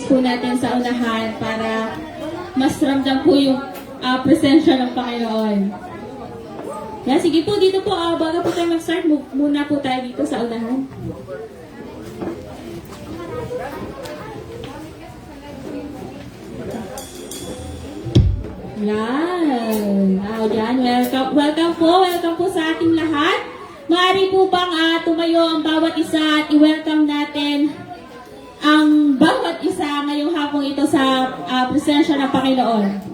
po natin sa unahan para mas ramdam po yung presensya ng Panginoon. Yan, sige po, dito po, bago po tayo mag-start, muna po tayo dito sa unahan. Yan. Yan. Welcome po sa ating lahat. Maaari po bang tumayo ang bawat isa at i-welcome natin ang bawat isa ngayong hapong ito sa presensya ng Panginoon.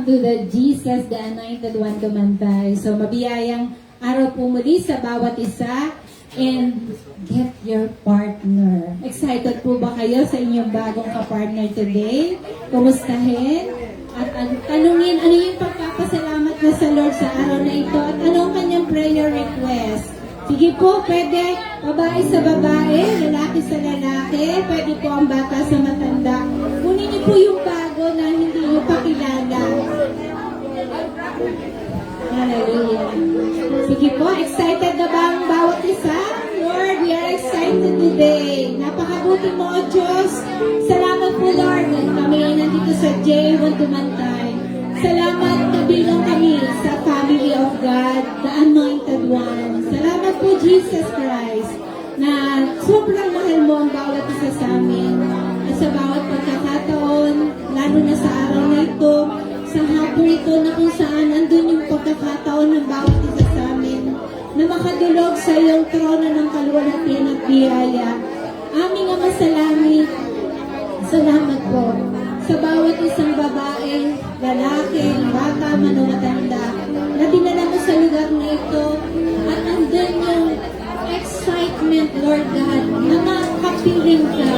To the Jesus, the Anointed One Dumantay. So, mabiyayang araw po muli sa bawat isa and get your partner. Excited po ba kayo sa inyong bagong kapartner today? Kumustahin? At tanungin, ano yung pagpapasalamat mo sa Lord sa araw na ito? At anong kanyang prayer request? Sige po, pwede babae sa babae, lalaki sa lalaki, pwede po ang bata sa matanda. Kunin niyo po yung bago na hindi niyo pakilala. Hallelujah. Sige po, excited na ba ang bawat isa? Lord, we are excited today. Napakabuti mo, O Diyos. Salamat po, Lord, na kami nandito sa J1 Dumantay. Salamat na bilang kami sa family of God, the Anointed One. Salamat po, Jesus Christ, na sobrang mahal mo ang bawat isa sa amin. At sa bawat pagkakataon, lalo na sa araw na ito, sa hapon ito na kung saan andun yung pagkakataon ng bawat isa sa amin na makadulog sa iyong trono ng kaluwalhatian at biyaya. Aming Ama sa langit, salamat po sa bawat isang babae, lalaki, bata, man o matanda na dinala mo sa lugar na ito at andun yung excitement, Lord God, na makapiling ka,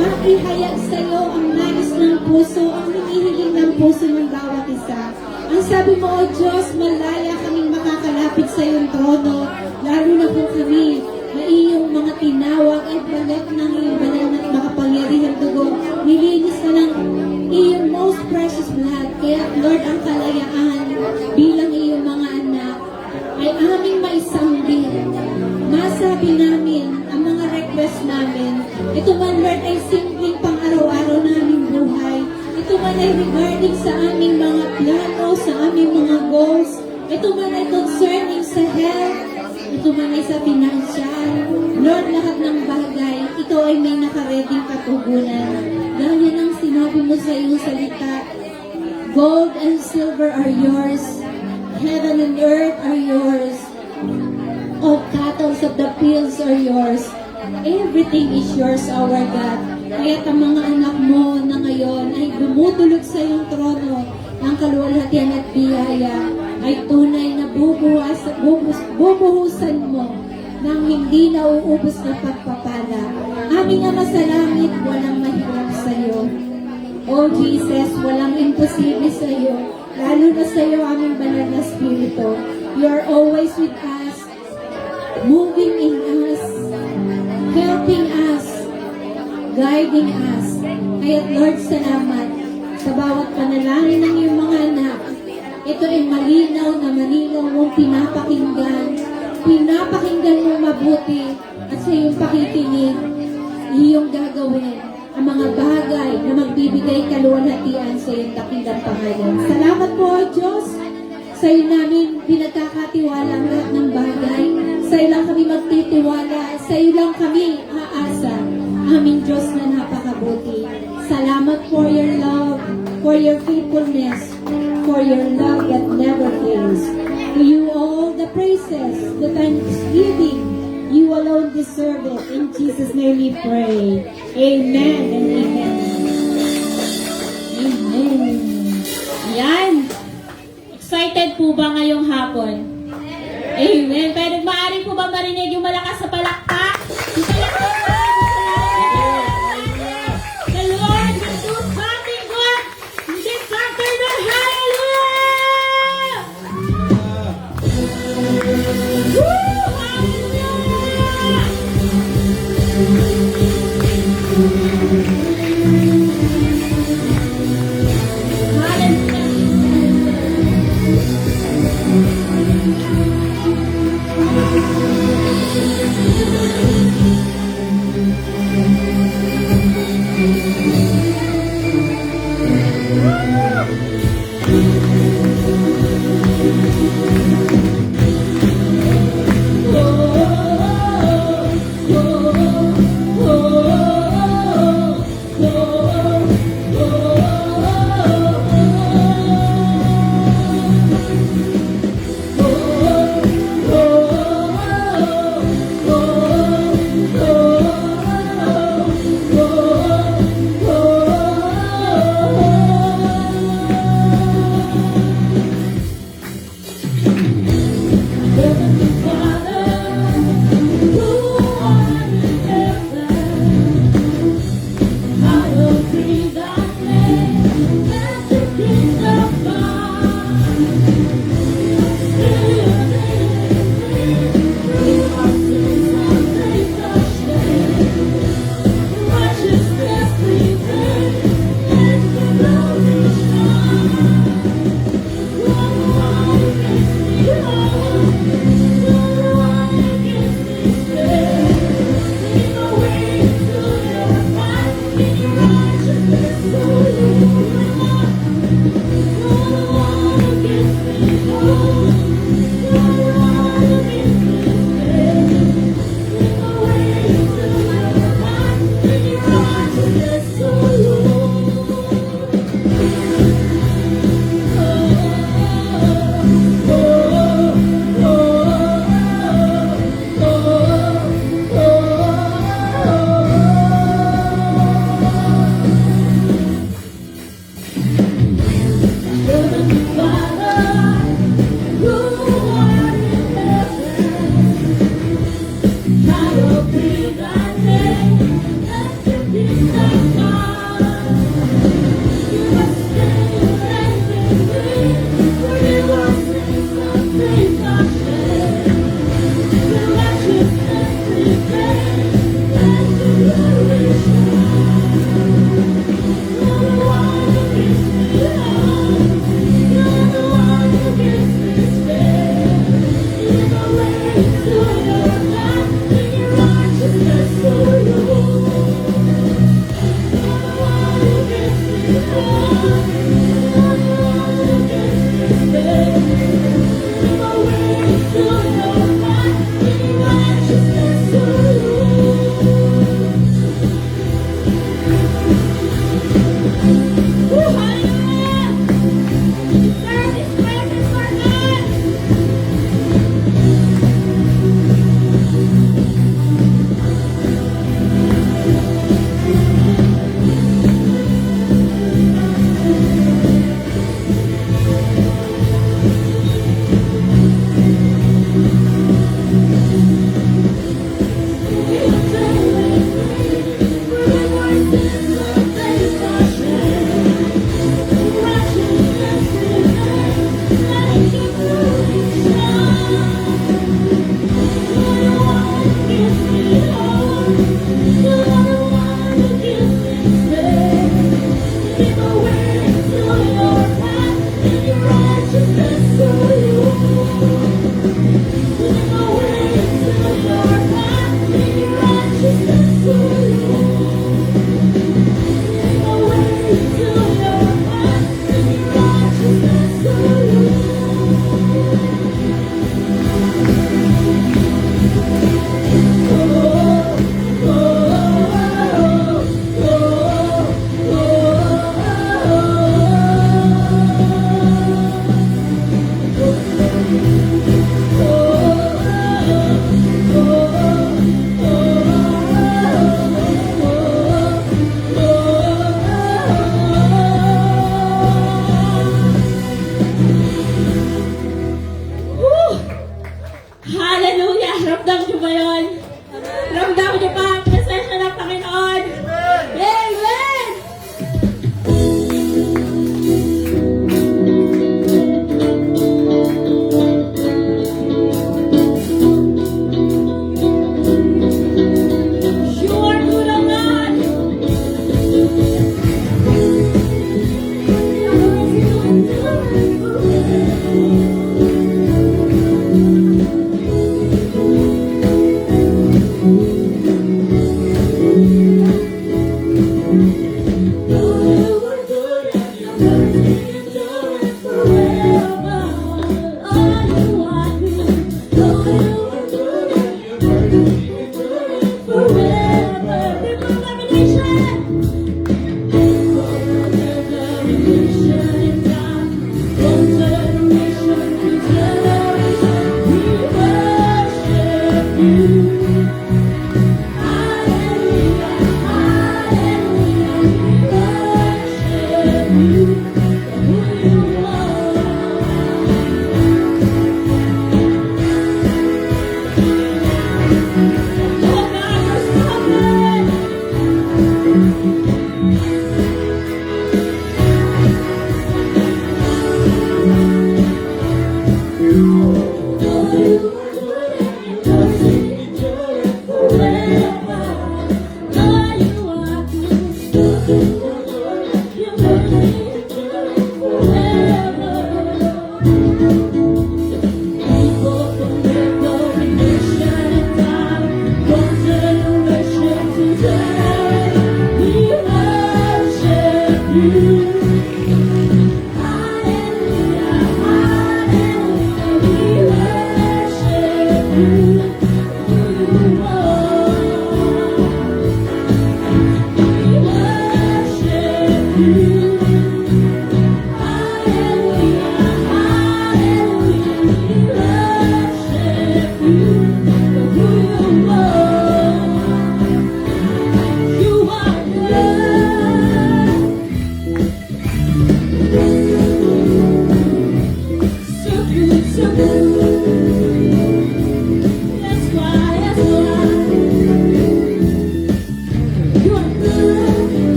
maihayag sa iyo ang nais ng puso, ang hinihiling ng puso ng bawat isa. Ang sabi mo, O Diyos, malaya kaming makakalapit sa iyong trono, lalo na po kami na iyong mga tinawag ay balat ng iyong banal at makapangyarihang dugo, nilinis na ng iyong most precious blood. Kaya, Lord, ang kalayaan bilang iyong mga anak ay aming maisambil. Masabi namin ang mga request namin. Ito man, Lord, ay simpleng pang-araw-araw naming buhay. Ito man ay regarding sa aming mga plano, sa aming mga goals. Ito man ay concerning sa health. Ito man ay sa financial. Lord, lahat ng bagay, ito ay may nakareding katugunan. Dahil yan ang sinabi mo sa iyong salita. Gold and silver are yours. Heaven and earth are yours. All cattle of the fields are yours. Everything is yours, our God. Kaya ang mga anak mo na ngayon ay dumudulog sa iyong trono ng kaluwalhatian at biyaya ay tunay na bubuhusan mo ng hindi nauubos na pagpapala. Aming Ama sa langit, walang mahirap sa iyo. O Jesus, walang imposible sa iyo. Lalo na sa iyo, aming banal na Espiritu. You are always with us, moving in us, helping us, guiding us. Kaya Lord, salamat. panalangin ng iyong mga anak, ito ay malinaw na malinaw mong pinapakinggan. Pinapakinggan mong mabuti at sa iyong pakikinig, iyong gagawin ang mga bagay na magbibigay kaluwalhatian sa iyong dakilang pangalan. Salamat po, Diyos. Sa iyo namin pinagkakatiwala ang lahat ng bagay. Sa iyo lang kami magtitiwala. Sa iyo lang kami aasa. Aming Diyos na napakabuti. Salamat for your love, for your faithfulness, for your love that never fails. To you all the praises, the thanksgiving, you alone deserve it. In Jesus' name we pray. Amen and amen. Amen. Yan. Excited po ba ngayong hapon? Amen. Pero maaari po ba marinig yung malakas sa palakpak? Yung palakpak po. The Lord will do something good. This afternoon. Hallelujah! Woo!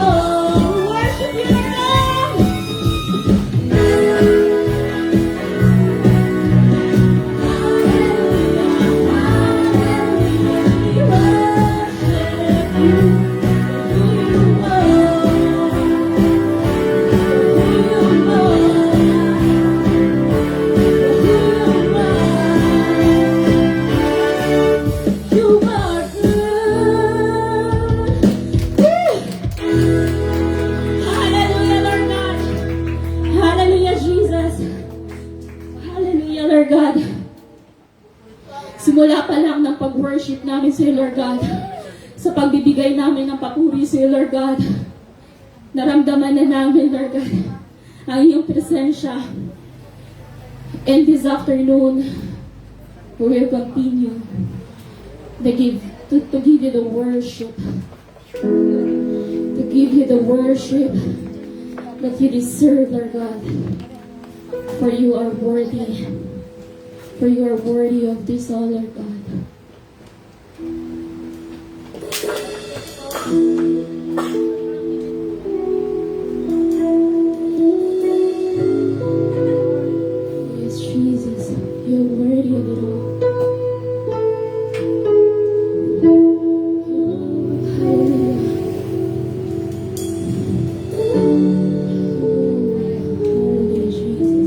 Worship you, Lord. Hallelujah, Lord God. Hallelujah, Jesus. Hallelujah, Lord God. Simula pa lang ng pag-worship namin sa iyo, Lord God, sa pagbibigay namin ng papuri sa iyo, Lord God, naramdaman na namin, Lord God, ang iyong presensya. And this afternoon, we will continue to give you the worship, to give you the worship that you deserve, Lord God. For you are worthy. For you are worthy of this all, Lord God. Yes, Jesus, you are worthy of it all. Hallelujah. Hallelujah, Jesus.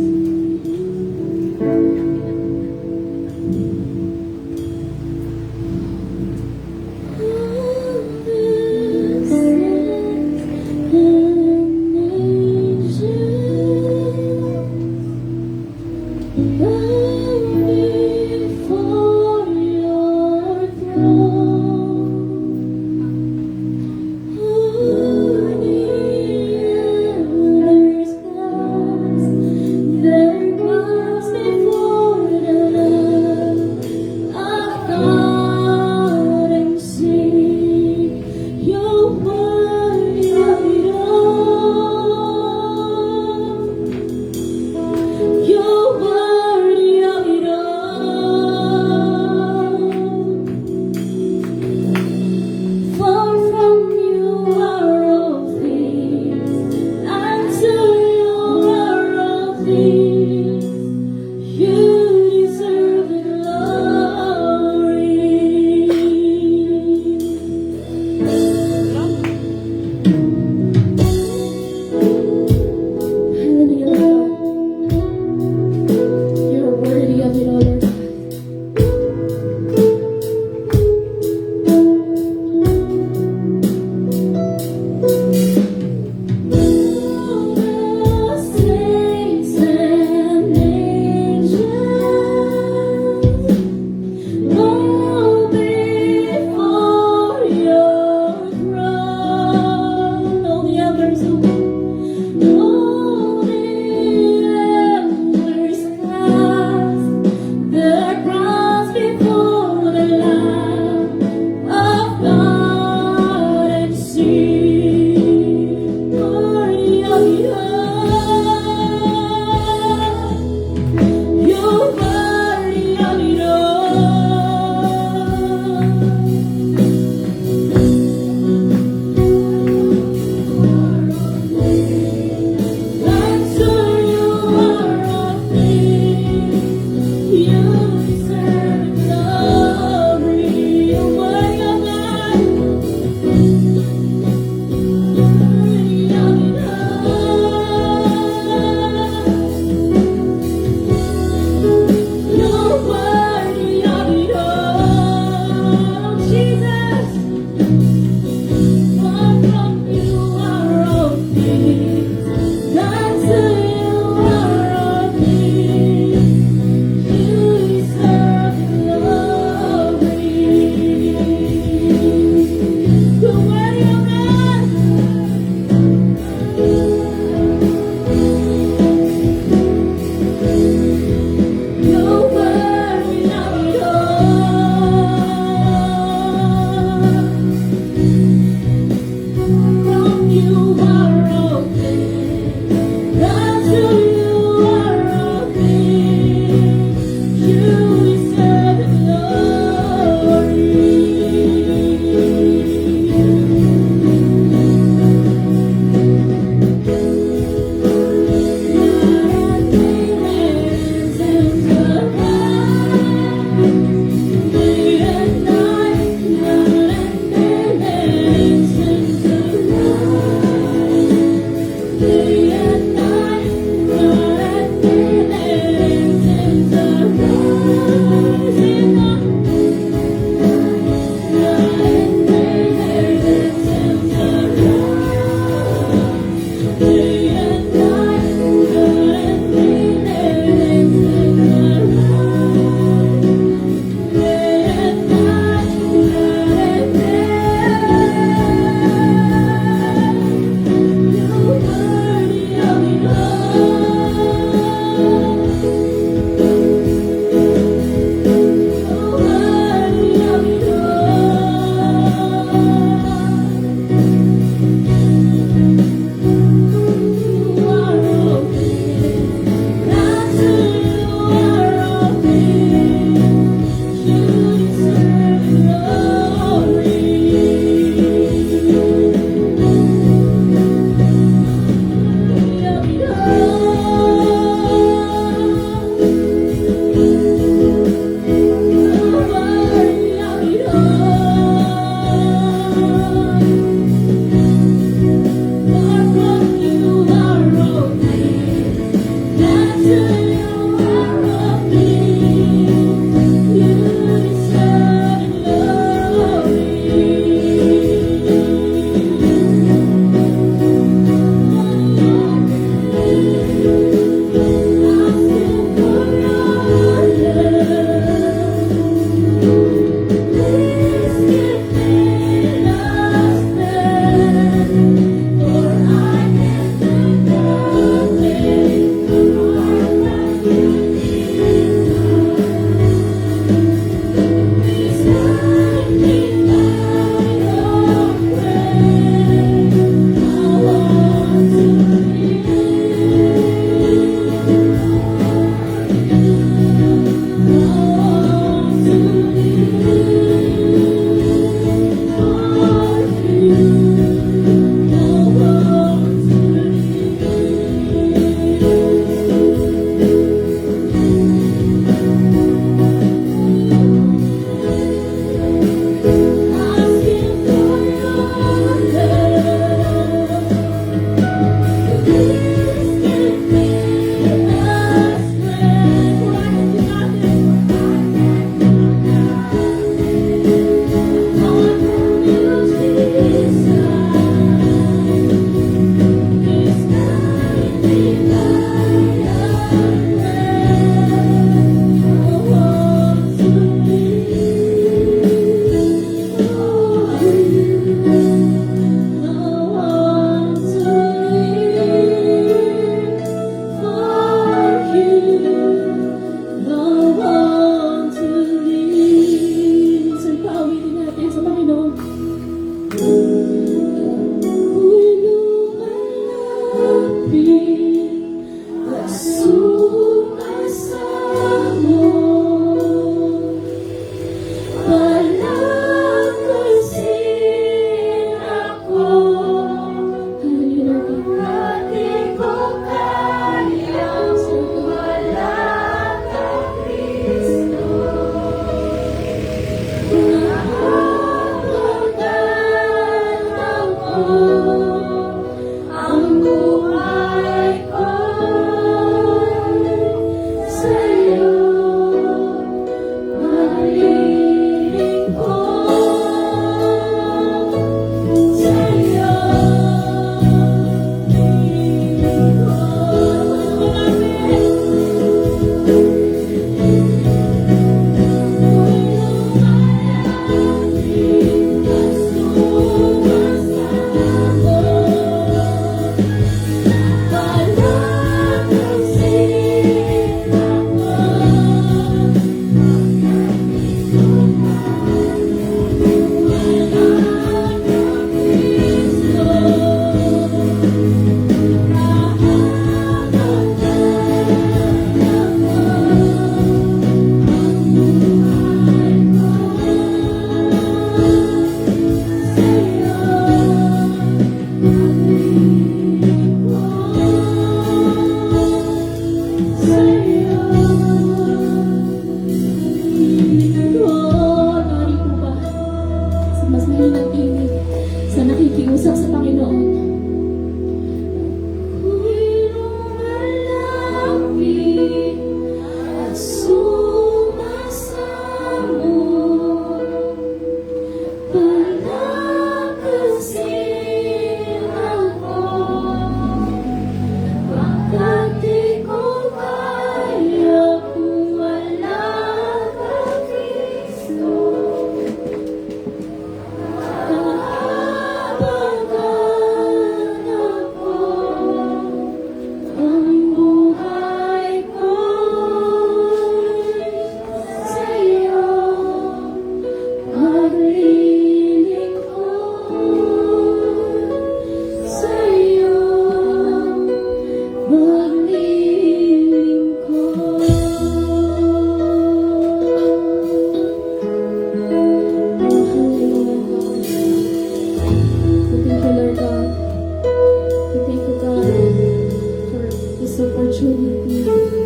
truly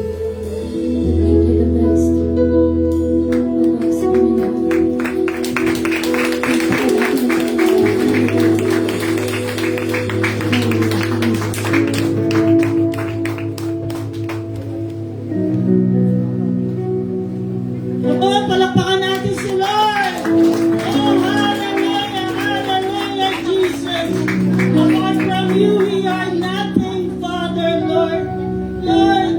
be to make you the best. Relax kami na. Palakpakan natin si Lord. Oh, hallelujah, hallelujah, Jesus. Apart from you, we are nothing, Father, Lord. Lord,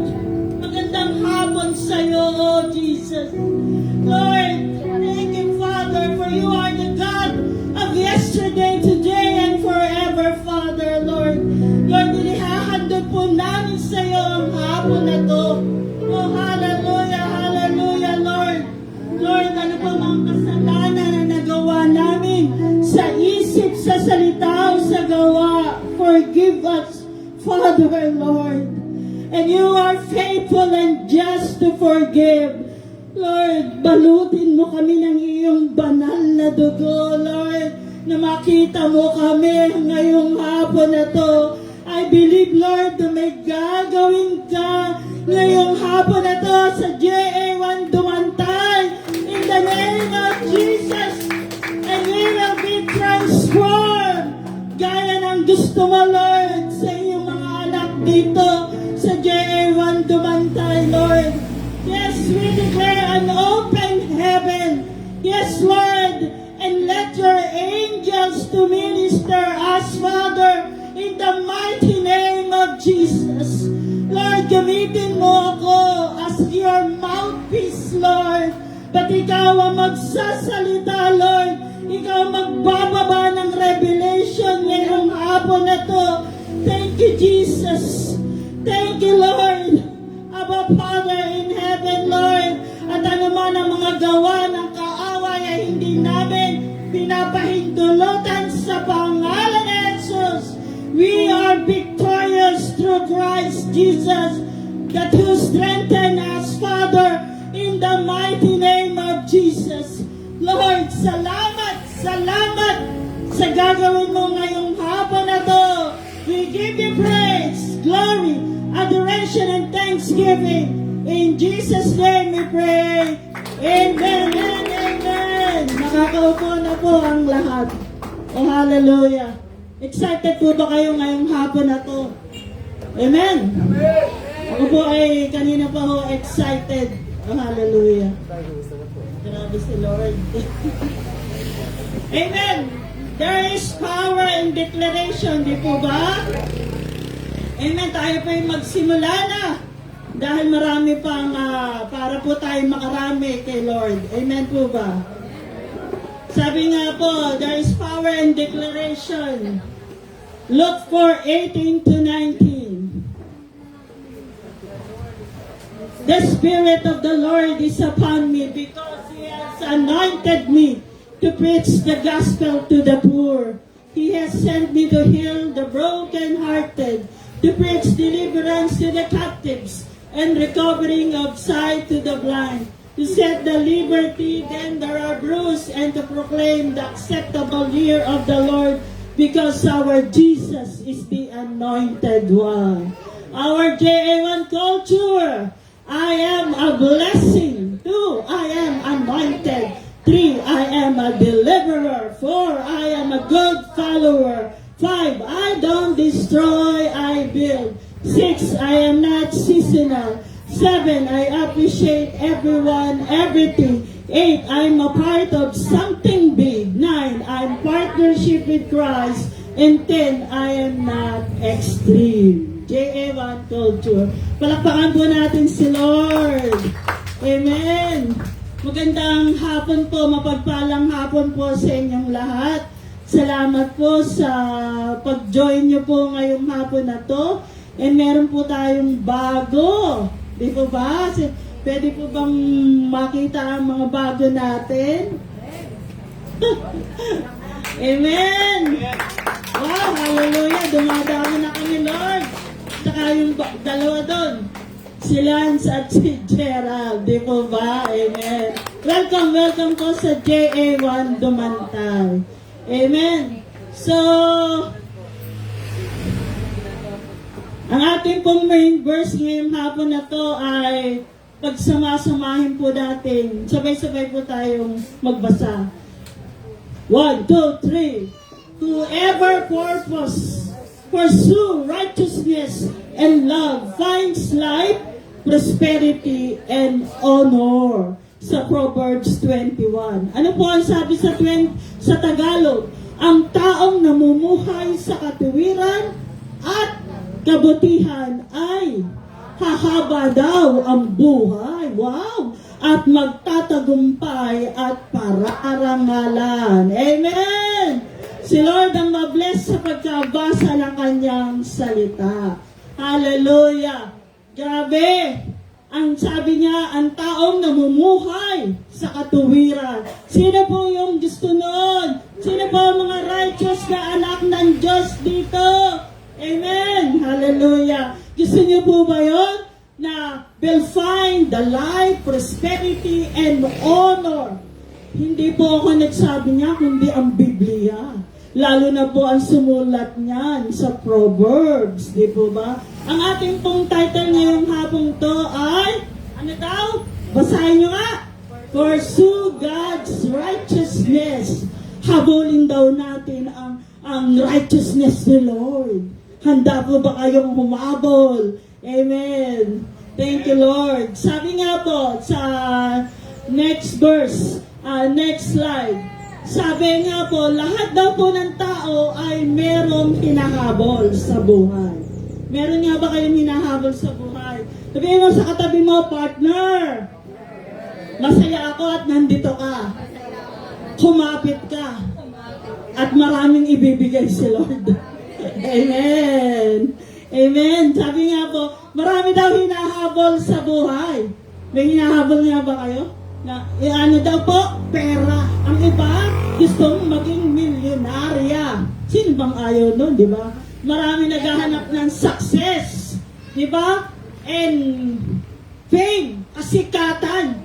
magandang hapon sa'yo, oh Jesus. Lord, thank you, Father, for you are the God of yesterday, today, and forever, Father, Lord. Lord, inihahandog po namin sa'yo ang hapon na to. Oh, hallelujah, hallelujah, Lord. Lord, ano pa mga kasalanan na nagawa namin sa isip, sa salita, o sa gawa. Forgive us, Father, Lord. And you are faithful and just to forgive. Lord, balutin mo kami ng iyong banal na dugo, Lord, na makita mo kami ngayong hapon na to. I believe, Lord, na may gagawin ka ngayong hapon na to sa JA1 Dumantay. In the name of Jesus, and we will be transformed. Gaya ng gusto mo, Lord, sa iyong mga anak dito sa JA1 Dumantay, Lord. Yes, we declare an open heaven. Yes, Lord, and let your angels to minister us, Father, in the mighty name of Jesus. Lord, gamitin mo ako as your mouthpiece, Lord. But ikaw ang magsasalita, Lord. Ikaw ang magbababa ng revelation ngayong hapon na to. Thank you, Jesus. Thank you, Lord. Abba, Father in heaven, Lord. At ano man ang mga gawa ng kaaway ay hindi namin pinapahintulutan sa pangalan ni Jesus. We are victorious through Christ Jesus, that who strengthen us, Father, in the mighty name of Jesus. Lord, salamat, salamat sa gagawin mo ngayong hapon na to. We give you praise, glory, adoration, and thanksgiving. In Jesus' name we pray. Amen and amen. Nakakaupo na po ang lahat. Oh, hallelujah. Excited po ba kayo ngayong hapon na to? Amen. Ako po ay kanina pa ho excited. Oh, hallelujah. Grabe si Lord. Amen. There is power in declaration, di po ba? Amen. Tayo po ay magsimula na. Dahil marami pang, para po tayo makarami kay Lord. Amen po ba? Sabi nga po, there is power in declaration. Luke 4:18 to 19. The Spirit of the Lord is upon me because He has anointed me to preach the gospel to the poor. He has sent me to heal the brokenhearted, to preach deliverance to the captives, and recovering of sight to the blind, to set the liberty then there are bruised, and to proclaim the acceptable year of the Lord, because our Jesus is the anointed one. Our JA1 culture, I am a blessing. 2, I am anointed. 3, I am a deliverer. 4, I am a good follower. 5, I don't destroy, I build. 6, I am not seasonal. 7, I appreciate everyone, everything. 8, I'm a part of something big. 9, I'm partnership with Christ. And 10, I am not extreme. JA1 Culture. Palakpakan po natin si Lord. Amen. Magandang hapon po, mapagpalang hapon po sa inyong lahat. Salamat po sa pag-join nyo po ngayong hapon na to. And meron po tayong bago. Di po ba? Pwede po bang makita ang mga bago natin? Amen! Wow, hallelujah! Dumadami na kami, Lord. Saka yung dalawa doon. Si Lance at si Gerald. Di po ba? Amen. Welcome, welcome po sa JA1 Dumantay. Amen. So, Ang ating pong main verse ngayong hapon na to ay pagsama-samahin po natin. Sabay-sabay po tayong magbasa. 1, 2, 3. Whoever pursue righteousness and love finds life, prosperity, and honor. Sa Proverbs 21. Ano po ang sabi sa Tagalog? Ang taong namumuhay sa katuwiran at kabutihan ay hahaba daw ang buhay. Wow! At magtatagumpay at pararangalan. Amen! Si Lord ang mabless sa pagkabasa ng kanyang salita. Hallelujah! Grabe! Ang sabi niya, ang taong namumuhay sa katuwiran. Sino po yung gusto nun? Sino po ang mga righteous na anak ng Diyos dito? Amen! Hallelujah! Gusto niyo po ba yun? Na will find the life, prosperity, and honor. Hindi po ako nagsabi niya, kundi ang Biblia. Lalo na po ang sumulat niyan sa Proverbs. Di po ba? Ang ating pong title ngayong hapong to ay, ano daw? Basahin niyo nga. Pursue God's righteousness. Habulin daw natin ang righteousness ni Lord. Handa po ba kayong humabol? Amen. Thank you, Lord. Sabi nga po sa next verse, next slide. Sabi nga po, lahat daw po ng tao ay merong hinahabol sa buhay. Meron nga ba kayong hinahabol sa buhay? Sabihin mo sa katabi mo, partner, masaya ako at nandito ka. Kumapit ka. At maraming ibibigay si Lord. Amen. Amen. Sabi nga po, marami daw hinahabol sa buhay. May hinahabol nga ba kayo? Na, ano daw po? Pera. Ang iba, gustong maging milyonarya. Sino bang ayaw nun, di ba? Marami naghahanap ng success. Di ba? And fame, kasikatan.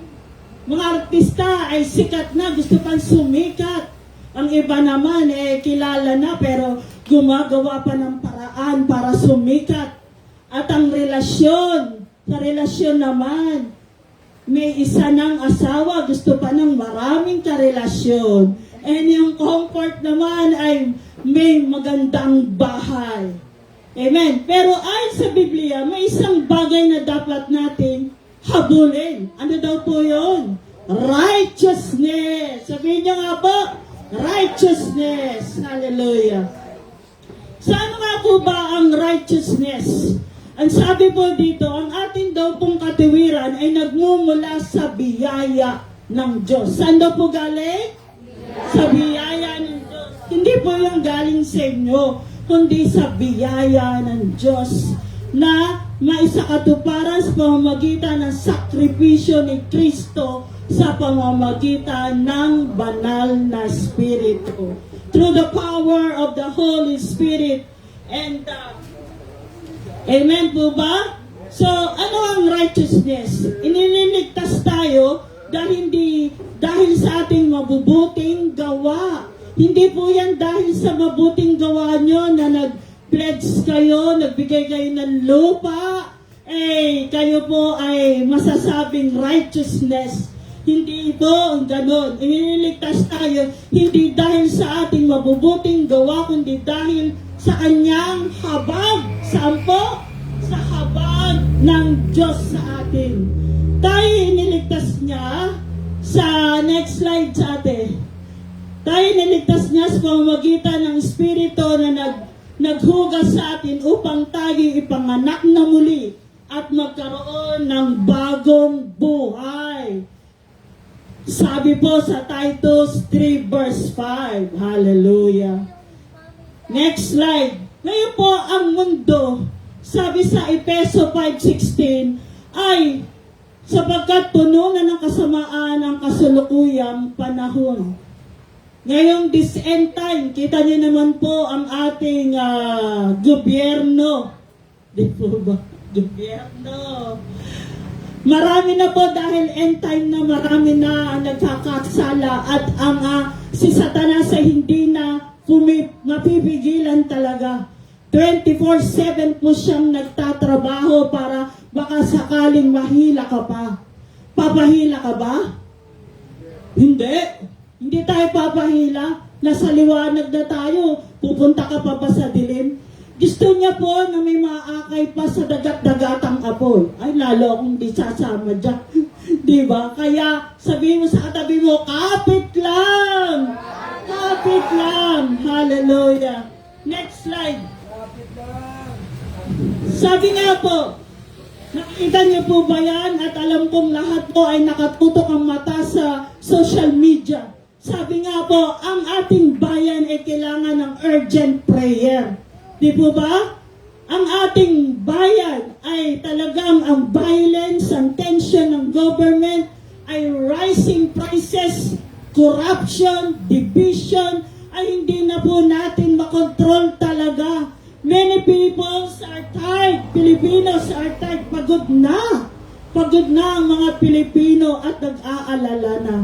Mga artista ay sikat na, gusto pang sumikat. Ang iba naman, kilala na, pero gumagawa pa ng paraan para sumikat. At ang relasyon, sa relasyon naman, may isa ng asawa, gusto pa ng maraming karelasyon. And yung comfort naman ay may magandang bahay. Amen. Pero ayon sa Biblia, may isang bagay na dapat natin habulin. Ano daw po yun? Righteousness. Sabihin niyo nga po, righteousness. Hallelujah. Saan nga po ba ang righteousness? Ang sabi po dito, ang ating daw pong katuwiran ay nagmumula sa biyaya ng Diyos. Saan daw po galing? Sa biyaya ng Diyos. Hindi po yung galing sa inyo, kundi sa biyaya ng Diyos na maisakatuparan sa pamamagitan ng sakripisyo ni Kristo sa pamamagitan ng banal na Espiritu. Through the power of the Holy Spirit. And amen po ba? So, ano ang righteousness? Inililigtas tayo dahil sa ating mabubuting gawa. Hindi po yan dahil sa mabuting gawa nyo na nag-pledge kayo, nagbigay kayo ng lupa, kayo po ay masasabing righteousness. Hindi po ang ganon. Inililigtas tayo hindi dahil sa ating mabubuting gawa, kundi dahil sa kanyang habag. Saan po? Sa habag ng Diyos sa atin. Tayo iniligtas niya sa next slide sa atin. Tayo iniligtas niya sa pamamagitan ng Espiritu na naghugas sa atin upang tayo ipanganak na muli at magkaroon ng bagong buhay. Sabi po sa Titus 3 verse 5. Hallelujah. Next slide. Ngayon po ang mundo, sabi sa Efeso 5:16, ay sapagkat puno na ng kasamaan ang kasalukuyang panahon. Ngayong this end time, kita niyo naman po ang ating gobyerno. Di po ba? Gobyerno. Marami na po dahil end time na marami na nagkakasala at ang si Satanas ay hindi na mapipigilan talaga. 24/7 po siyang nagtatrabaho para baka sakaling mahila ka pa. Papahila ka ba? Hindi. Hindi tayo papahila. Nasa liwanag na tayo. Pupunta ka pa ba sa dilim? Gusto niya po na may maakay pa sa dagat-dagatang apoy. Ay, lalo akong di sasama dyan. Di ba? Kaya sabihin mo sa katabi mo, kapit lang! Kapit lang! Hallelujah! Next slide. Sabi nga po, nakita niyo po ba yan? At alam kong lahat po ay nakatutok ang mata sa social media. Sabi nga po, ang ating bayan ay kailangan ng urgent prayer. Di po ba? Ang ating bayan ay talagang ang violence, ang tension ng government, ay rising prices, corruption, division, ay hindi na po natin makontrol talaga. Many people are tired, Filipinos are tired, pagod na. Pagod na ang mga Pilipino at nag-aalala na.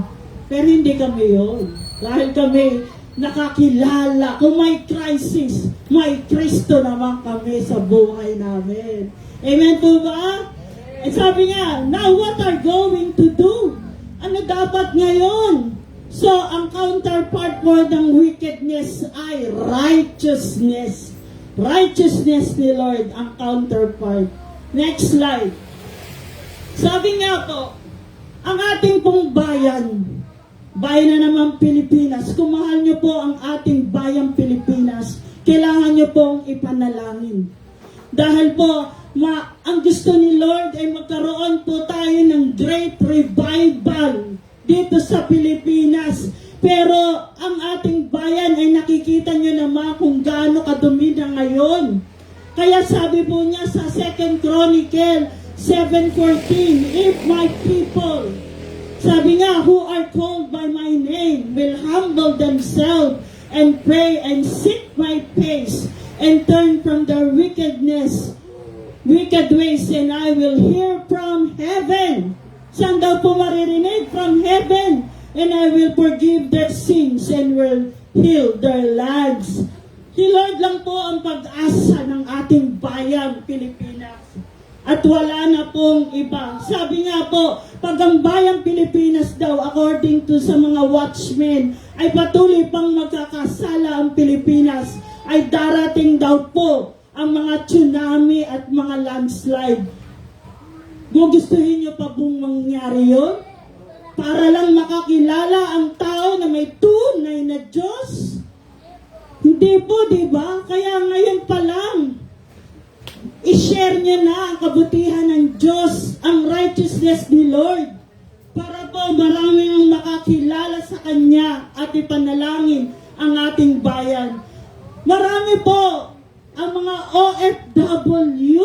Pero hindi kami yun. Dahil kami nakakilala, kung may crisis, may Kristo naman kami sa buhay namin. Amen po ba? Eh sabi nga, now what are going to do? Ano dapat ngayon? So, ang counterpart mo ng wickedness ay righteousness. Righteousness ni Lord ang counterpart. Next slide. Sabi nga po, ang ating pong bayan na naman Pilipinas, kung mahal nyo po ang ating bayang Pilipinas, kailangan nyo pong ipanalangin. Dahil po, ang gusto ni Lord ay magkaroon po tayo ng great revival dito sa Pilipinas. Pero ang ating bayan ay nakikita nyo naman kung gaano kadumi na ngayon. Kaya sabi po niya sa 2 Chronicle 7:14, if my people, sabi nga, who are called by my name will humble themselves and pray and seek my face and turn from their wicked ways, and I will hear from heaven. Saan daw po maririnig? From heaven. And I will forgive their sins and will heal their lands. Si Lord lang po ang pag-asa ng ating bayang Pilipinas. At wala na pong iba. Sabi nga po, pag ang bayang Pilipinas daw, according to sa mga watchmen, ay patuloy pang magkakasala ang Pilipinas, ay darating daw po ang mga tsunami at mga landslide. Gugustuhin nyo pa bang mangyari yun? Para lang makakilala ang tao na may tunay na Diyos? Hindi po, di ba? Kaya ngayon pa lang, i-share niya na ang kabutihan ng Diyos, ang righteousness ni Lord, para po marami ang makakilala sa Kanya at ipanalangin ang ating bayan. Marami po ang mga OFW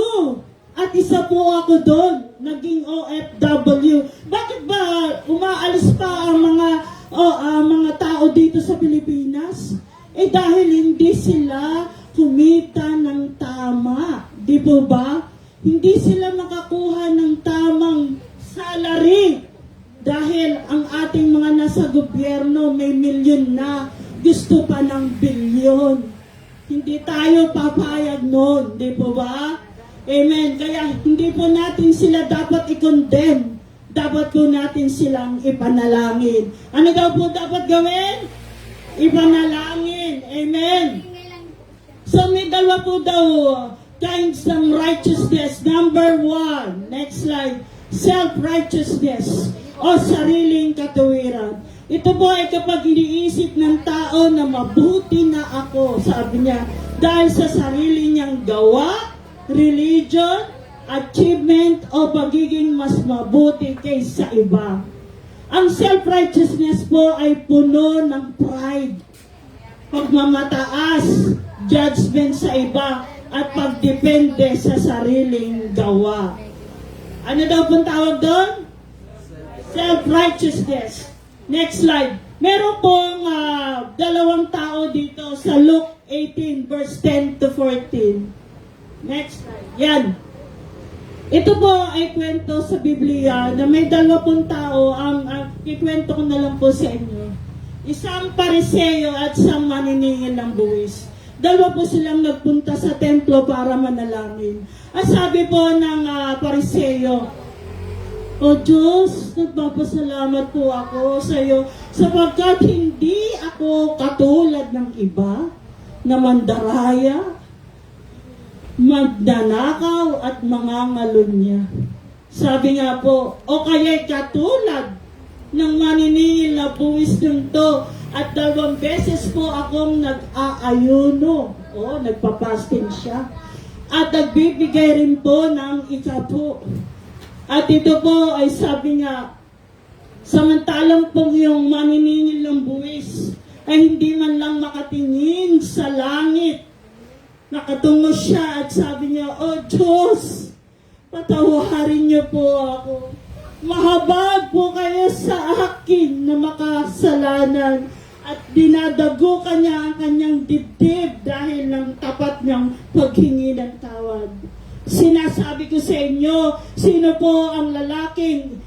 at isa po ako doon, naging OFW. Bakit ba umaalis pa ang mga tao dito sa Pilipinas? Eh dahil hindi sila kumita ng tama. Di po ba? Hindi sila makakuha ng tamang salary. Dahil ang ating mga nasa gobyerno may milyon na, gusto pa ng bilyon. Hindi tayo papayag noon. Di po ba? Amen. Kaya hindi po natin sila dapat i-condemn. Dapat po natin silang ipanalangin. Ano daw po dapat gawin? Ipanalangin. Amen. So may dalawa po daw kinds ng righteousness. Number 1, next slide, self-righteousness o sariling katuwiran. Ito po ay kapag iniisip ng tao na mabuti na ako, sabi niya, dahil sa sarili niyang gawa, religion, achievement o pagiging mas mabuti kaysa iba. Ang self-righteousness po ay puno ng pride, pagmamataas, judgment sa iba, at pagdepende sa sariling gawa. Ano daw pong tawag doon? Self-righteousness. Next slide. Meron pong dalawang tao dito sa Luke 18 verse 10 to 14. Next slide. Yan. Ito po ay kwento sa Biblia na may dalawa pong tao. Ikwento ko na lang po sa inyo. Isang pariseo at isang maniningil ng buwis. dalawa po silang nagpunta sa templo para manalangin. At sabi po ng Pariseo, O Diyos, nagpapasalamat po ako sa iyo sapagkat hindi ako katulad ng iba na mandaraya, magnanakaw at mangangalunya. Sabi nga po, o kaya'y katulad ng maniningil na buwis ng to at 2 beses po akong nag-aayuno. O, nagpapasting siya. At nagbibigay rin po ng ikapo. At ito po ay sabi nga, samantalang pong yung maniningil ng buwis ay hindi man lang makatingin sa langit. Nakatungo siya at sabi niya, O Diyos, patawarin niyo po ako. Mahabag po kayo sa akin na makasalanan at dinadago kanya ang kanyang dibdib dahil ng tapat niyang paghingi ng tawad. Sinasabi ko sa inyo, sino po ang lalaking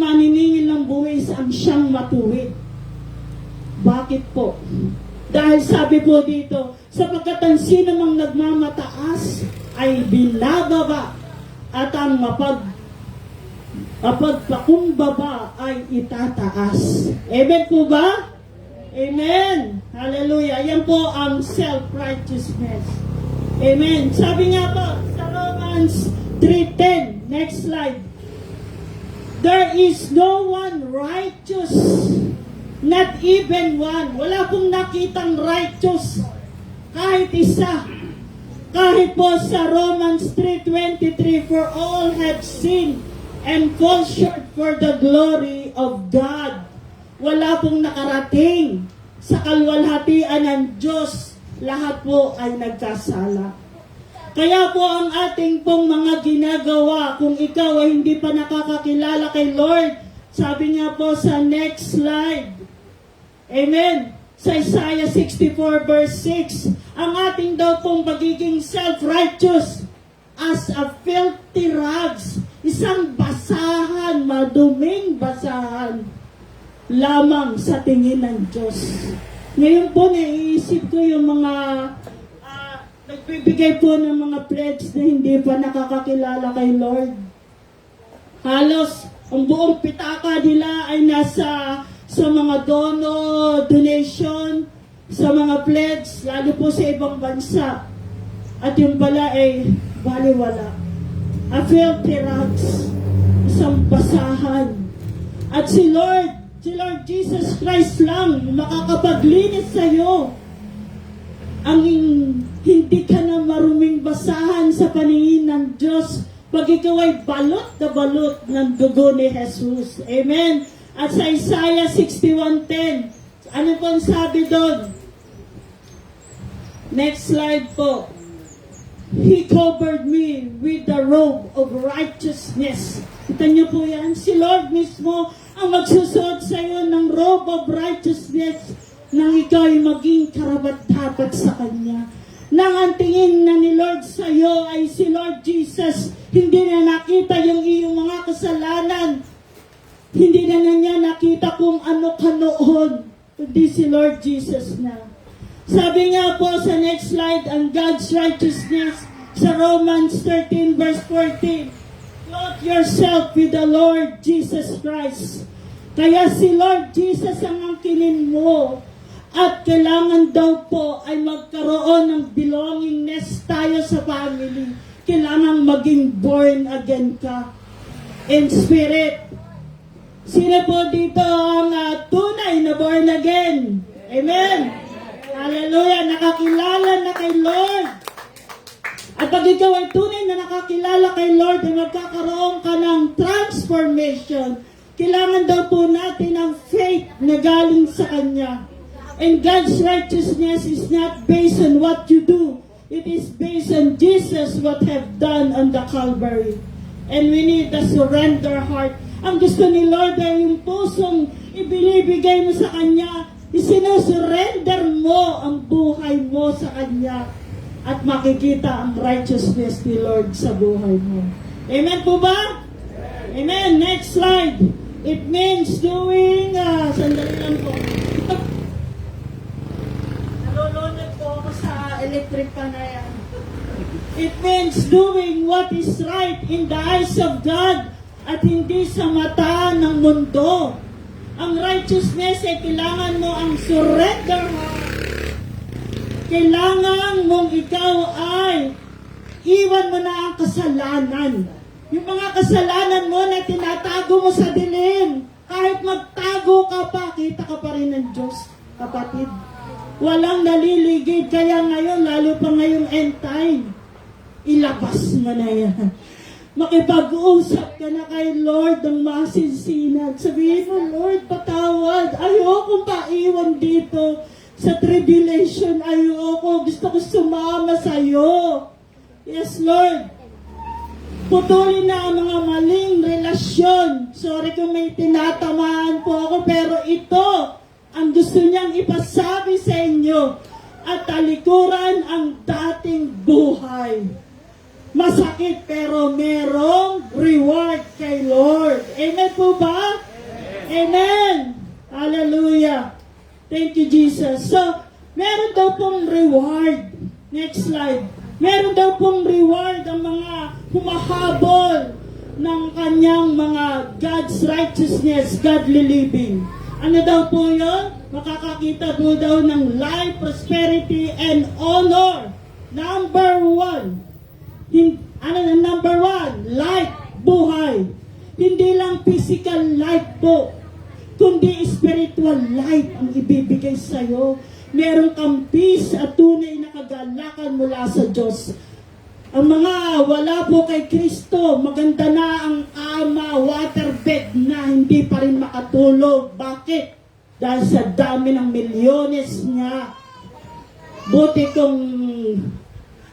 maniningil ng buwis ang siyang matuwid. Bakit po? Dahil sabi po dito, sapagkat ang sino mang nagmamataas ay binababa at ang mapagpakumbaba ay itataas. Amen po ba? Amen. Hallelujah. Yan po ang self-righteousness. Amen. Sabi nga po sa Romans 3:10, next slide. There is no one righteous, not even one. Wala pong nakitang righteous, kahit isa. Kahit po sa Romans 3:23, for all have sinned and fall short for the glory of God. Wala pong nakarating sa kalwalhatian ng Diyos. Lahat po ay nagkasala. Kaya po ang ating pong mga ginagawa, kung ikaw ay hindi pa nakakakilala kay Lord, sabi nga po sa next slide, Amen. Sa Isaiah 64 verse 6, ang ating daw pong pagiging self-righteous as a filthy rags, isang basahan, maduming basahan, lamang sa tingin ng Diyos. Ngayon po, naiisip ko yung mga nagbibigay po ng mga pledge na hindi pa nakakakilala kay Lord. Halos, ang buong pitaka nila ay nasa sa mga donation, sa mga pledge, lalo po sa ibang bansa. At yung pala ay baliwala. A filthy rags, isang basahan. At si Lord Jesus Christ lang makakapaglinis sa iyo. Ang hindi ka na maruming basahan sa paningin ng Diyos pag ikaw ay balot na balot ng dugo ni Jesus. Amen. At sa Isaiah 61:10, ano pong sabi doon? Next slide po. He covered me with the robe of righteousness. Kita niyo po yan? Si Lord mismo ang magsusuot sa iyo ng robe of righteousness nang ikaw ay maging karapat-dapat sa Kanya. Nang ang tingin na ni Lord sa iyo ay si Lord Jesus, hindi na nakita yung iyong mga kasalanan. Hindi na niya nakita kung ano ka noon, kundi si Lord Jesus na. Sabi nga po sa next slide, ang God's righteousness sa Romans 13 verse 14. Clothe yourself with the Lord Jesus Christ. Kaya si Lord Jesus ang angkinin mo. At kailangan daw po ay magkaroon ng belongingness tayo sa family. Kailangan maging born again ka. In spirit. Sino po dito ang tunay na born again? Amen. Hallelujah. Nakakilala na kay Lord. At pag ikaw ay tunay na nakakilala kay Lord, ay magkakaroon ka ng transformation. Kailangan daw po natin ang faith na galing sa Kanya. And God's righteousness is not based on what you do. It is based on Jesus what have done on the Calvary. And we need a surrender heart. Ang gusto ni Lord ay yung pusong ibinibigay mo sa Kanya. Isinusurrender mo ang buhay mo sa Kanya. At makikita ang righteousness ni Lord sa buhay mo. Amen po ba? Amen. Next slide. It means doing, sandali lang po. electric pa na yan. It means doing what is right in the eyes of God at hindi sa mata ng mundo. Ang righteousness ay kailangan mo ang surrender heart. Kailangan mong ikaw ay iwan mo na ang kasalanan. Yung mga kasalanan mo na tinatago mo sa dilim, kahit magtago ka pa, kita ka pa rin ng Diyos, kapatid. Walang naliligid, kaya ngayon, lalo pa ngayong end time, ilabas mo na yan. Makipag-usap ka na kay Lord ng masinsinag. Sabihin mo, Lord, patawad. Ayokong paiwan dito sa tribulation. Ayoko. Gusto ko sumama sa'yo. Yes, Lord. Putulin na ang mga maling relasyon. Sorry kung may tinatamaan po ako, pero ito ang gusto niyang ipasabi sa inyo. At talikuran ang dating buhay. Masakit pero merong reward kay Lord. Amen po ba? Amen. Hallelujah. Thank you, Jesus. So, meron daw pong reward. Next slide. Meron daw pong reward ang mga humahabol ng kanyang mga God's righteousness, godly living. Ano daw po yun? Makakakita po daw ng life, prosperity, and honor. Number 1. Number 1, life, buhay. Hindi lang physical life po, kundi spiritual life ang ibibigay sa'yo. Meron kang peace at tunay na kagalakan mula sa Diyos. Ang mga wala po kay Kristo, maganda na ang ama, waterbed na hindi pa rin makatulog. Bakit? Dahil sa dami ng milyones niya. Buti kung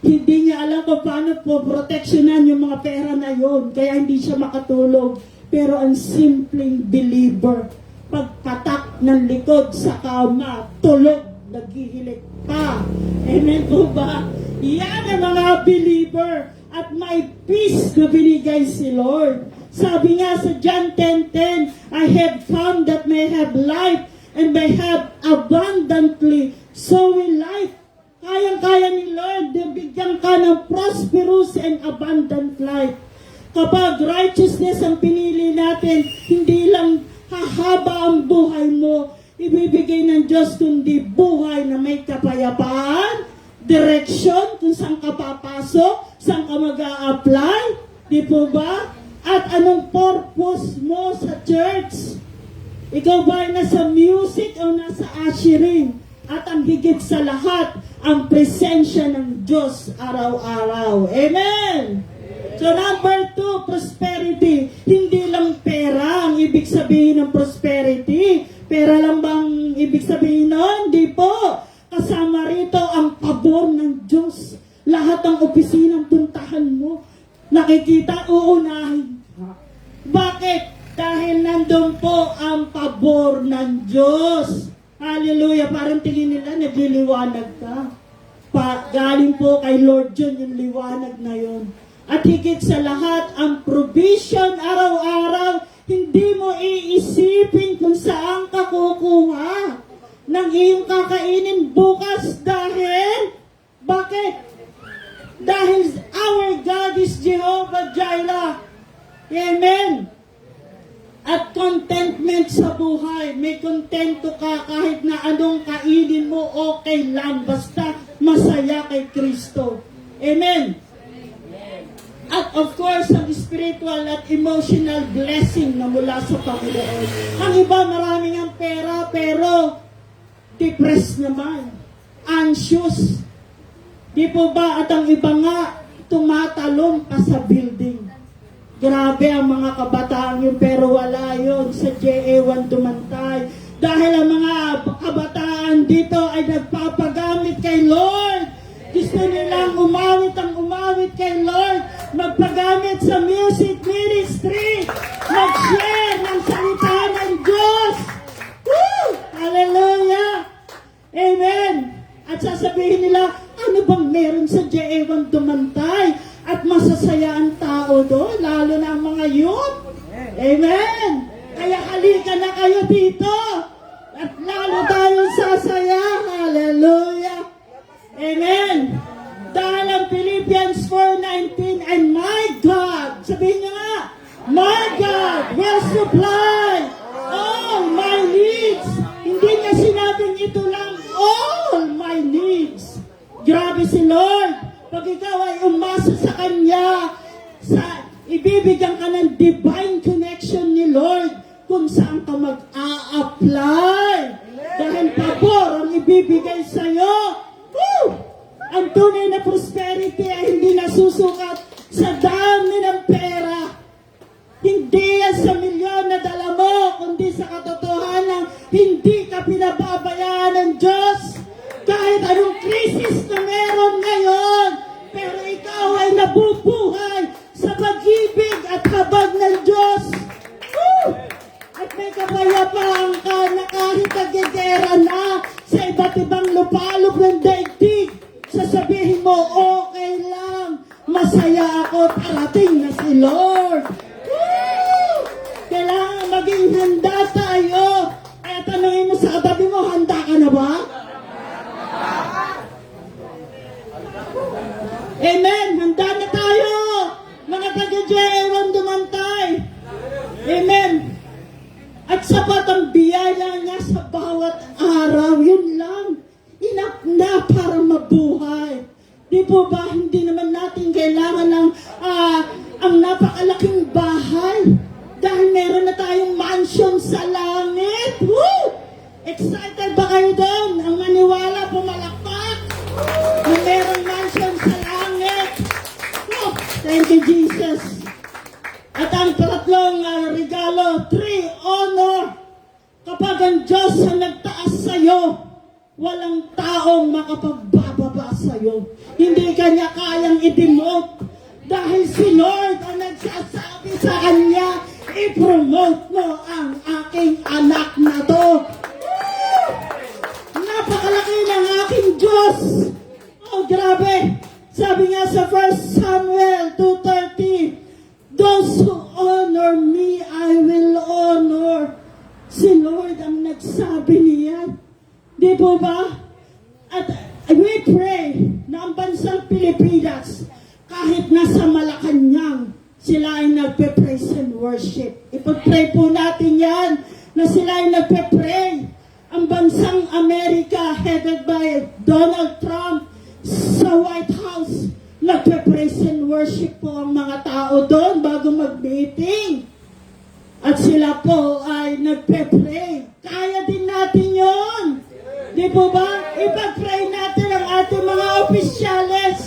hindi niya alam kung paano po proteksyonan yung mga pera na yon, kaya hindi siya makatulog. Pero ang simpleng believer, pagpatak ng likod sa kama, tulog, naghihilik pa. Amen po ba? Yan ang mga believer at may peace na binigay si Lord. Sabi nga sa John 10:10, I have found that may have life and may have abundantly. So will life. Kayang-kaya ni Lord, bigyan ka ng prosperous and abundant life. Kapag righteousness ang pinili natin, hindi lang hahaba ang buhay mo, ibibigay ng Diyos kundi buhay na may kapayapaan, direction kung saan ka papasok, saan ka mag-a-apply, di po ba? At anong purpose mo sa church? Ikaw ba ay nasa music o nasa ushering? At ang higit sa lahat, ang presensya ng Diyos araw-araw. Amen! So number 2, prosperity. Hindi lang pera ang ibig sabihin ng prosperity. Pera lang bang ibig sabihin nun? Hindi po. Kasama rito ang pabor ng Diyos. Lahat ng opisinang puntahan mo, nakikita, uunahin. Bakit? Dahil nandun po ang pabor ng Diyos. Hallelujah. Parang tingin nila, nagliliwanag ka. Galing po kay Lord John yung liwanag na yun. At higit sa lahat, ang provision araw-araw, hindi mo iisipin kung saan ka kukuha ng iyong kakainin bukas dahil, bakit? Dahil our God is Jehovah Jireh. Amen. At contentment sa buhay. May kontento ka kahit na anong kainin mo, okay lang. Basta masaya kay Kristo. Amen. At of course, ang spiritual at emotional blessing na mula sa Panginoon. Ang iba maraming ang pera pero depressed naman. Anxious. Di po ba? At ang iba nga, tumatalong pa sa building. Grabe ang mga kabataan yun, pero wala yun sa JA1 Dumantay. Dahil ang mga kabataan dito ay nagpapagamit kay Lord. Gusto nilang umawit kay Lord. Magpagamit sa music ministry. Mag-share ng salita ng Diyos. Woo! Hallelujah! Amen! At sasabihin nila, ano bang meron sa JA1 Dumantay? At masasaya ang tao doon, lalo na ang mga youth. Amen! Kaya halika na kayo dito. At lalo tayo sasaya. Hallelujah! Amen! Philippians 4:19, and my God, sabihin niyo nga, my God will supply all my needs. Hindi niya sinabing ito lang, all my needs. Grabe si Lord. Pag ikaw ay umasa sa Kanya, ibibigyan ka ng divine connection ni Lord kung saan ka mag-a-apply. Dahil pabor ang ibibigay sa'yo. Woo! Ang tunay na prosperity ay hindi nasusukat sa dami ng pera. Hindi yan sa milyon na dala mo, kundi sa katotohanan, hindi ka pinababayaan ng Diyos. Kahit anong krisis na meron ngayon, pero ikaw ay nabubuhay sa pag-ibig at habag ng Diyos. Woo! At may kapayapaan ka na kahit nagigera na sa iba't ibang lupalop ng daigdig, sasabihin mo, okay lang, masaya ako, parating na si Lord. Woo! Kailangan maging handa tayo. Kaya tanongin mo sa katabi mo, handa ka na ba? Amen, handa na tayo. Mga taga-J1 dumantay. Amen. At sapat ang biyaya niya sa bawat araw. Yun lang. Enough na para mabuhay. Di po ba, hindi naman natin kailangan ng ang napakalaking bahay. Dahil meron na tayong mansion sa langit. Woo! Excited ba kayo doon? Ang maniwala, pumalakpak. Na meron mansion sa langit. Oh, thank you, Jesus. At ang tatlong regalo, 3, honor. Kapag ang Diyos ang nagtaas sa'yo, walang taong makapagbababa sa'yo. Hindi kanya kayang i-demote. Dahil si Lord ang nagsasabi sa kanya, i-promote mo ang aking anak na to. Woo! Napakalaki ng aking Diyos. Oh, grabe. Sabi nga sa 1 Samuel 2:30, those who honor me, I will honor. Si Lord ang nagsabi niyan. Di po ba? At we pray na ang bansang Pilipinas, kahit nasa Malacanang, sila ay nagpe-praise and worship. Ipag-pray po natin yan, na sila ay nagpe-pray. Ang bansang Amerika, headed by Donald Trump, sa White House, nagpe-praise and worship po ang mga tao doon bago mag-meeting. At sila po ay nagpe-pray. Kaya din natin yon. Di po ba? Ipag-pray natin ang ating mga opisyales.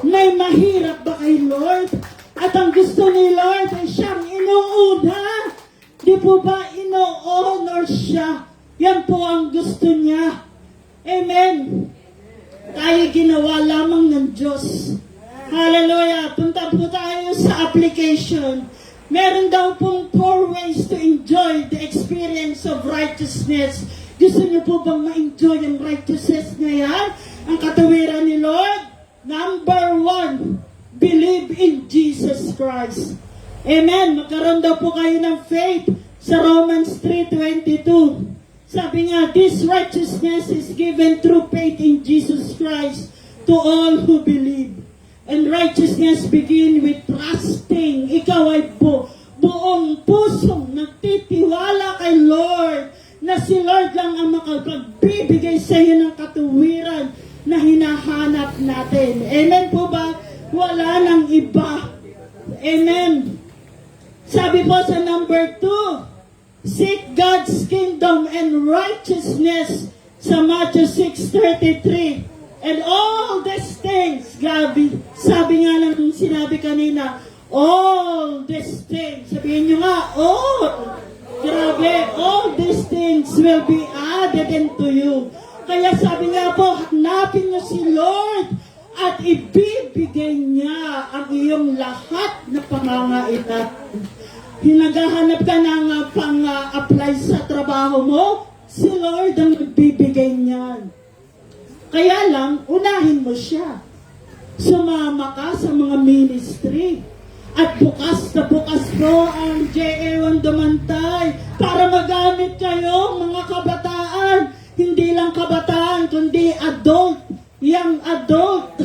May mahirap ba kay Lord? At ang gusto ni Lord ay siyang inuuna. Di po ba? Ino-honor siya. Yan po ang gusto niya. Amen. Tayo ginawa lamang ng Diyos. Hallelujah. Punta po tayo sa application. Meron daw pong 4 ways to enjoy the experience of righteousness. Gusto niyo po bang ma-enjoy ang righteousness na yan? Ang katawiran ni Lord? Number 1, believe in Jesus Christ. Amen. Magkaroon daw po kayo ng faith sa Romans 3:22. Sabi nga, this righteousness is given through faith in Jesus Christ to all who believe. And righteousness begin with trusting. Ikaw ay buong pusong nagtitiwala kay Lord na si Lord lang ang makapagbibigay sa iyo ng katuwiran na hinahanap natin. Amen po ba? Wala nang iba. Amen. Sabi po sa number 2, seek God's kingdom and righteousness sa Matthew 6:33. And all these things, grabe, sabi nga lang sinabi kanina, all these things, sabihin nyo nga, all, grabe, all these things will be added into you. Kaya sabi nga po, hanapin nyo si Lord at ibibigay niya ang iyong lahat na pangangailangan. Hinagahanap ka ng pang-apply sa trabaho mo, si Lord ang magbibigay niyan. Kaya lang, unahin mo siya. Sumama ka sa mga ministry. At bukas na bukas po ang JA1 Dumantay para magamit kayo, mga kabataan. Hindi lang kabataan, kundi adult, young adult.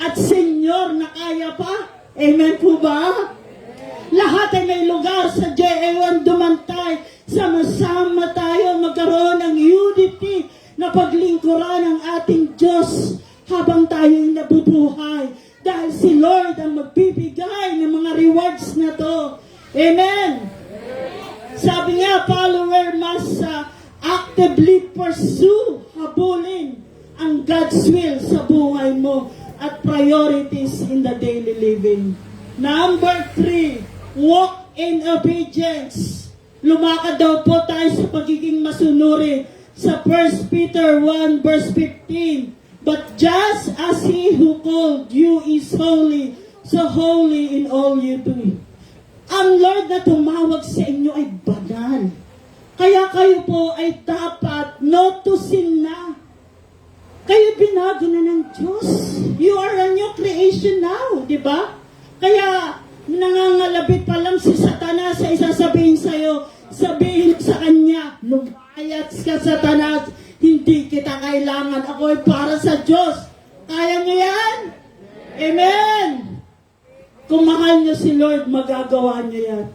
at senyor na kaya pa. Amen po ba? Lahat ay may lugar sa JA1 Dumantay. Sama-sama tayo magkaroon ng unity na paglingkuran ng ating Diyos habang tayo'y nabubuhay. Dahil si Lord ang magbibigay ng mga rewards na to. Amen. Sabi nga, follower must actively pursue, habulin ang God's will sa buhay mo at priorities in the daily living. Number 3, walk in obedience. Lumakad daw po tayo sa pagiging masunuri sa 1 Peter 1 verse 15. But just as He who called you is holy, so holy in all you do. Ang Lord na tumawag sa inyo ay banal. Kaya kayo po ay dapat not to sin na. Kayo binago na ng Diyos. You are a new creation now, di ba? Kaya nangangalabit pa lang si Satanas ay sasabihin sa'yo, sabihin sa kanya, lumayat ka Satanas, hindi kita kailangan, ako ay para sa Diyos. Kaya niyo yan? Amen! Kung mahal niyo si Lord, magagawa niyo yan.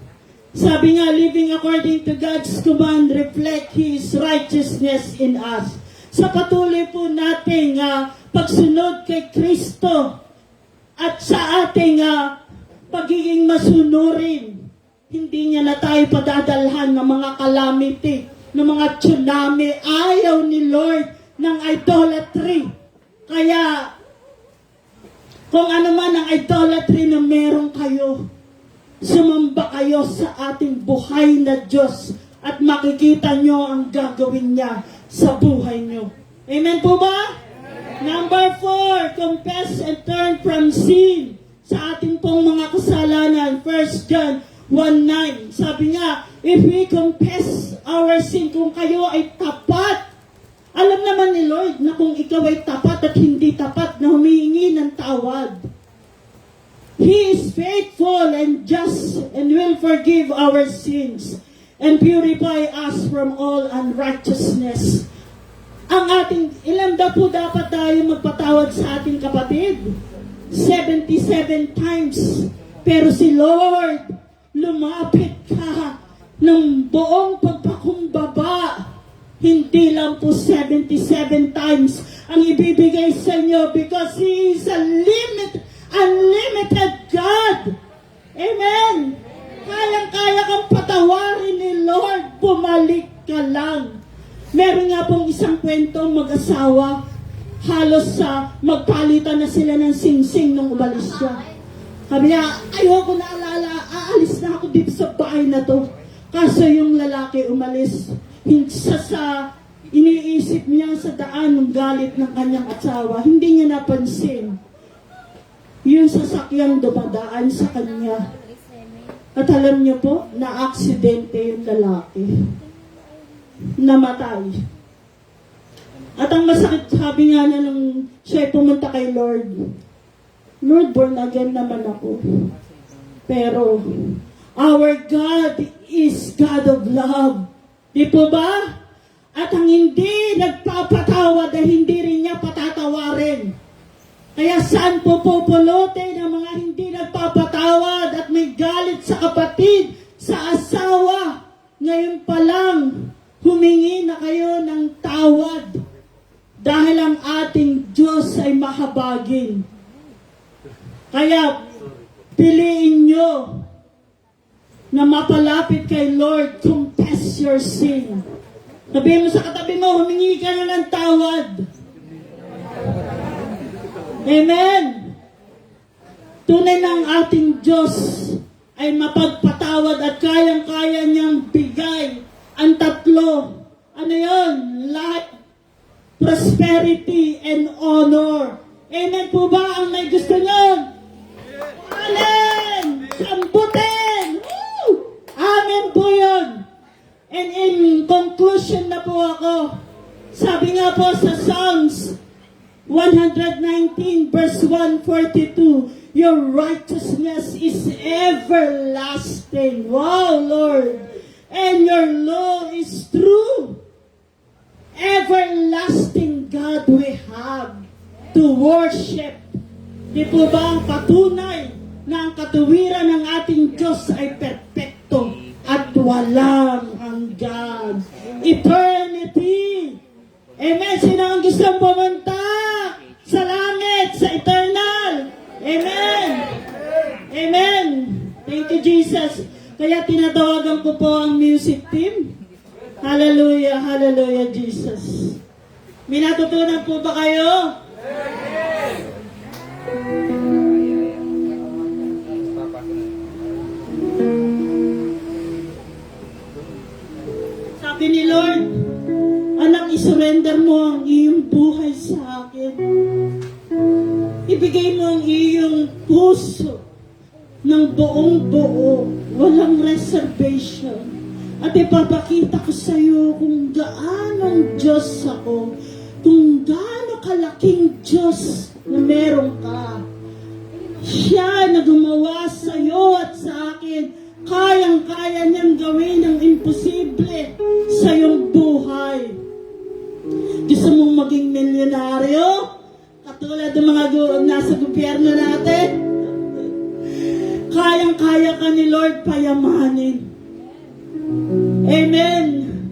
Sabi nga, living according to God's command, reflect His righteousness in us. Sa patuloy po nating pagsunod kay Kristo at sa ating pagiging masunurin, hindi niya na tayo padadalhan ng mga calamity, ng mga tsunami. Ayaw ni Lord ng idolatry. Kaya, kung ano man ang idolatry na meron kayo, sumamba kayo sa ating buhay na Diyos at makikita nyo ang gagawin niya sa buhay nyo. Amen po ba? Number 4, confess and turn from sin. Sa ating pong mga kasalanan, 1 John 1:9. Sabi nga, if we confess our sin, kung kayo ay tapat, alam naman ni Lord na kung ikaw ay tapat at hindi tapat na humihingi ng tawad, He is faithful and just and will forgive our sins and purify us from all unrighteousness. Ang ating, ilan daw po dapat tayo magpatawad sa ating kapatid? 77 times. Pero si Lord, lumapit ka ng buong pagpakumbaba. Hindi lang po 77 times ang ibibigay sa inyo because He is a unlimited God. Amen. Kayang-kaya kang patawarin ni Lord, bumalik ka lang. Meron nga pong isang kwentong mag-asawa, halos magpalitan na sila ng sing-sing nung umalis siya. Sabi niya, ayoko na alala, aalis na ako dito sa bahay na to. Kaso yung lalaki umalis, iniisip niya sa daan ng galit ng kanyang asawa, hindi niya napansin yung sasakyang dumadaan sa kanya. At alam niyo po, na-aksidente yung lalaki. Namatay. At ang masakit, sabi nga na nung siya pumunta kay Lord, Lord, born again naman ako. Pero, our God is God of love. Di po ba? At ang hindi nagpapatawad ay hindi rin niya patatawarin. Kaya saan po pupulutin ang mga hindi nagpapatawad at may galit sa kapatid, sa asawa? Ngayon pa lang, humingi na kayo ng tawad. Dahil ang ating Diyos ay mahabagin. Kaya, piliin nyo na mapalapit kay Lord, confess your sin. Sabihin mo sa katabi mo, humingi ka na ng tawad. Amen. Tunay ng ating Diyos ay mapagpatawad at kayang-kaya niyang bigay ang tatlo. Ano yun? Life, prosperity, and honor. Amen po ba ang may gusto niyon? Amen! Sambutin! Woo! Amen po yun. And in conclusion na po ako, sabi nga po sa Psalms 119 verse 142, your righteousness is everlasting. Wow, Lord. And your law is true. Everlasting God we have to worship. Di po ba ang patunay na ang katuwiran ng ating Diyos ay perpekto at walang hanggan? Eternity! Amen! Sino ang gustong pumunta sa langit, sa eternal? Amen! Amen! Thank you, Jesus. Kaya tinatawagan ko po ang music team. Hallelujah, hallelujah, Jesus. May natutunan po ba kayo? Sabi ni Lord, anak, isurrender mo ang iyong buhay sa akin. Ibigay mo ang iyong puso ng buong buo, walang reservation. At ipapakita ko sa iyo kung gaanong Diyos ako, kung gaano kalaking Diyos na meron ka. Siya na gumawa sa iyo at sa akin, kayang-kaya niyang gawin ang imposible sa iyong buhay. Gusto mong maging milyonaryo? Katulad ng mga nasa gobyerno natin? Kayang-kaya ka ni Lord payamanin. Amen.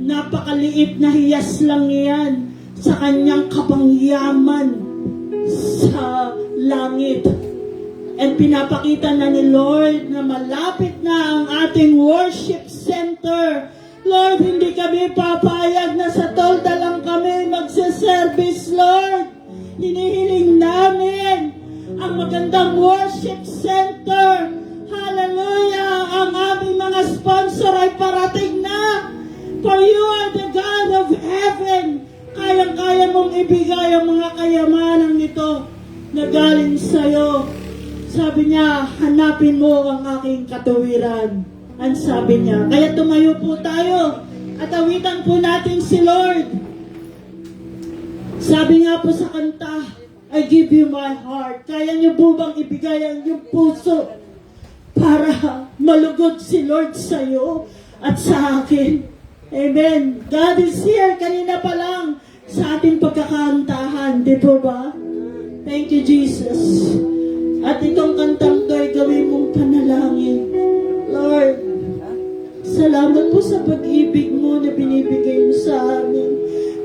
Napakaliit na hiyas lang yan sa kanyang kapangyaman sa langit. And pinapakita na ni Lord na malapit na ang ating worship center. Lord, hindi kami papayag na sa tolda lang kami magsaservice, Lord. Hinihiling namin ang magandang worship center. Hallelujah! Ang aming mga sponsor ay parating na. For you are the God of heaven. Kayang-kaya mong ibigay ang mga kayamanan nito na galing sa'yo. Sabi niya, hanapin mo ang aking katuwiran. Ang sabi niya. Kaya tumayo po tayo at awitan po natin si Lord. Sabi nga po sa kanta, I give you my heart. Kaya niyo po bang ibigay ang iyong puso para malugod si Lord sa iyo at sa akin? Amen. God is here. Kanina pa lang sa ating pagkakantahan. Di po ba? Thank you, Jesus. At itong kantang to ay gawin mong panalangin. Lord, salamat po sa pag-ibig mo na binibigay mo sa amin.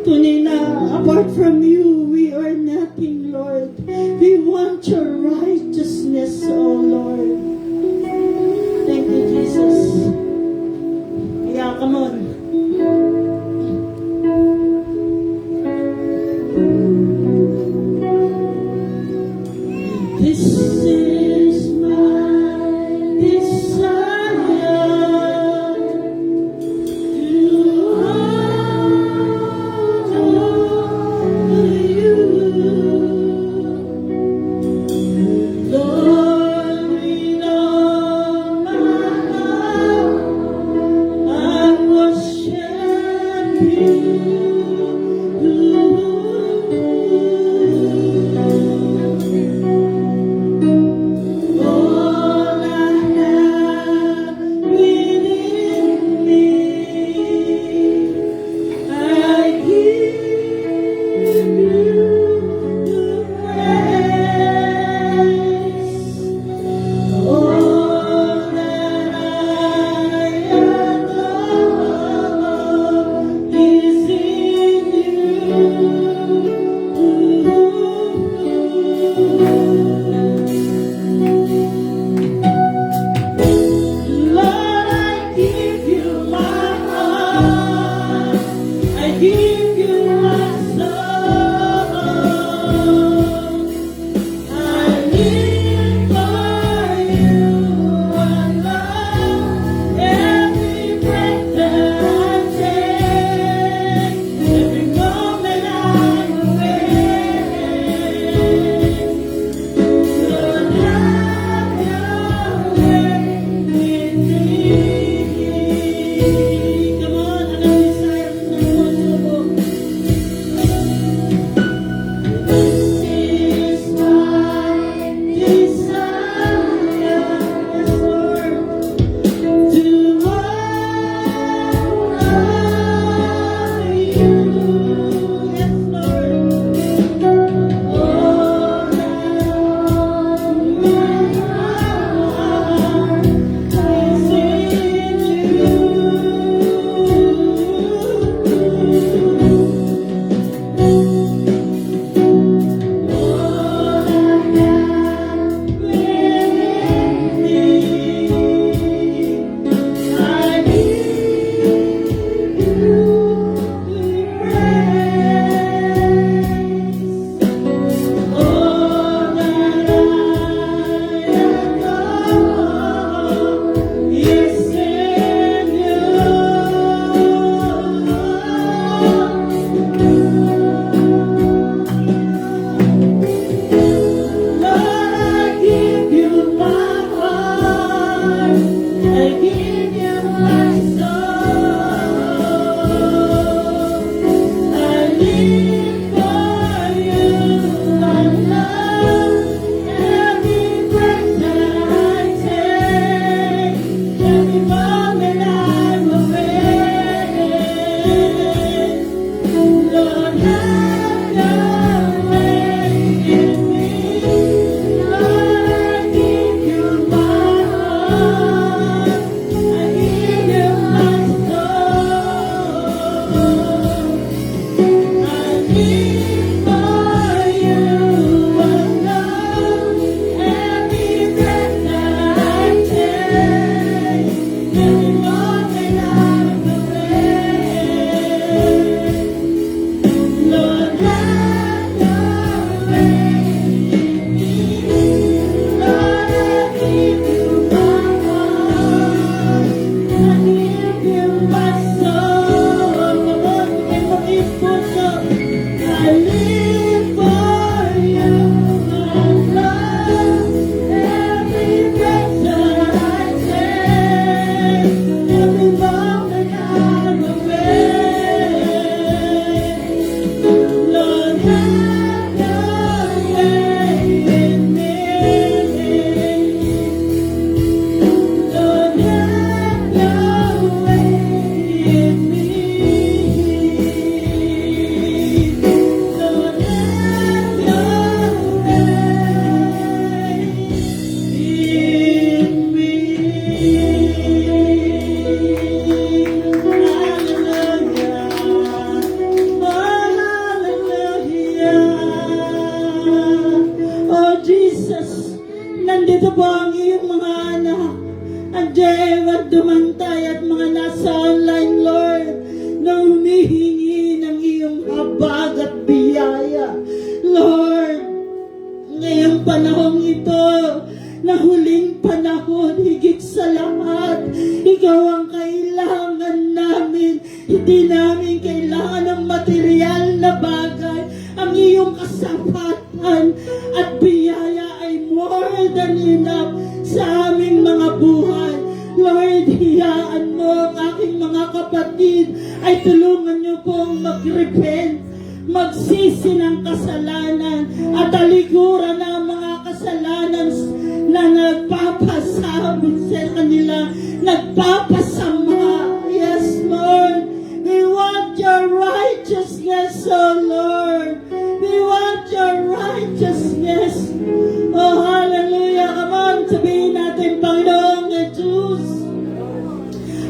Tunay na, apart from you, we are nothing, Lord. We want your righteousness, oh Lord. Thank you, Jesus. Yeah, come on. This is Nandito po ang iyong mga anak. Andiyan at dumantay at mga nasa online, Lord, na humihingi ng iyong habag at biyaya. Lord, ngayong panahong ito, na huling panahon, higit sa lahat, ikaw ang kailangan namin. Hindi namin kailangan ng material na bagay. Ang iyong kasapatan at biyaya ay more than enough sa aming mga buhay. Lord, hiyaan mo ang aking mga kapatid ay tulungan niyo pong mag-repent, magsisi ng kasalanan at talikuran ang mga kasalanan na nagpapasabot sa kanila, nagpapasama. Yes, Lord. We want your righteousness, oh Lord. We want your righteousness. Oh, hallelujah. Come on, sabihin natin, Panginoong Jesus,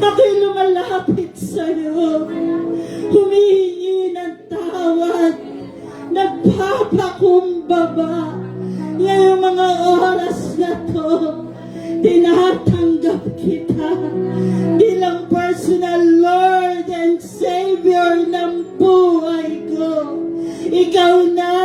ako'y lumalapit sa iyo. Humihingi ng tawad. Nagpapakumbaba. Ngayong mga oras na to, tinatanggap kita bilang personal Lord and Savior ng buhay ko. Ikaw na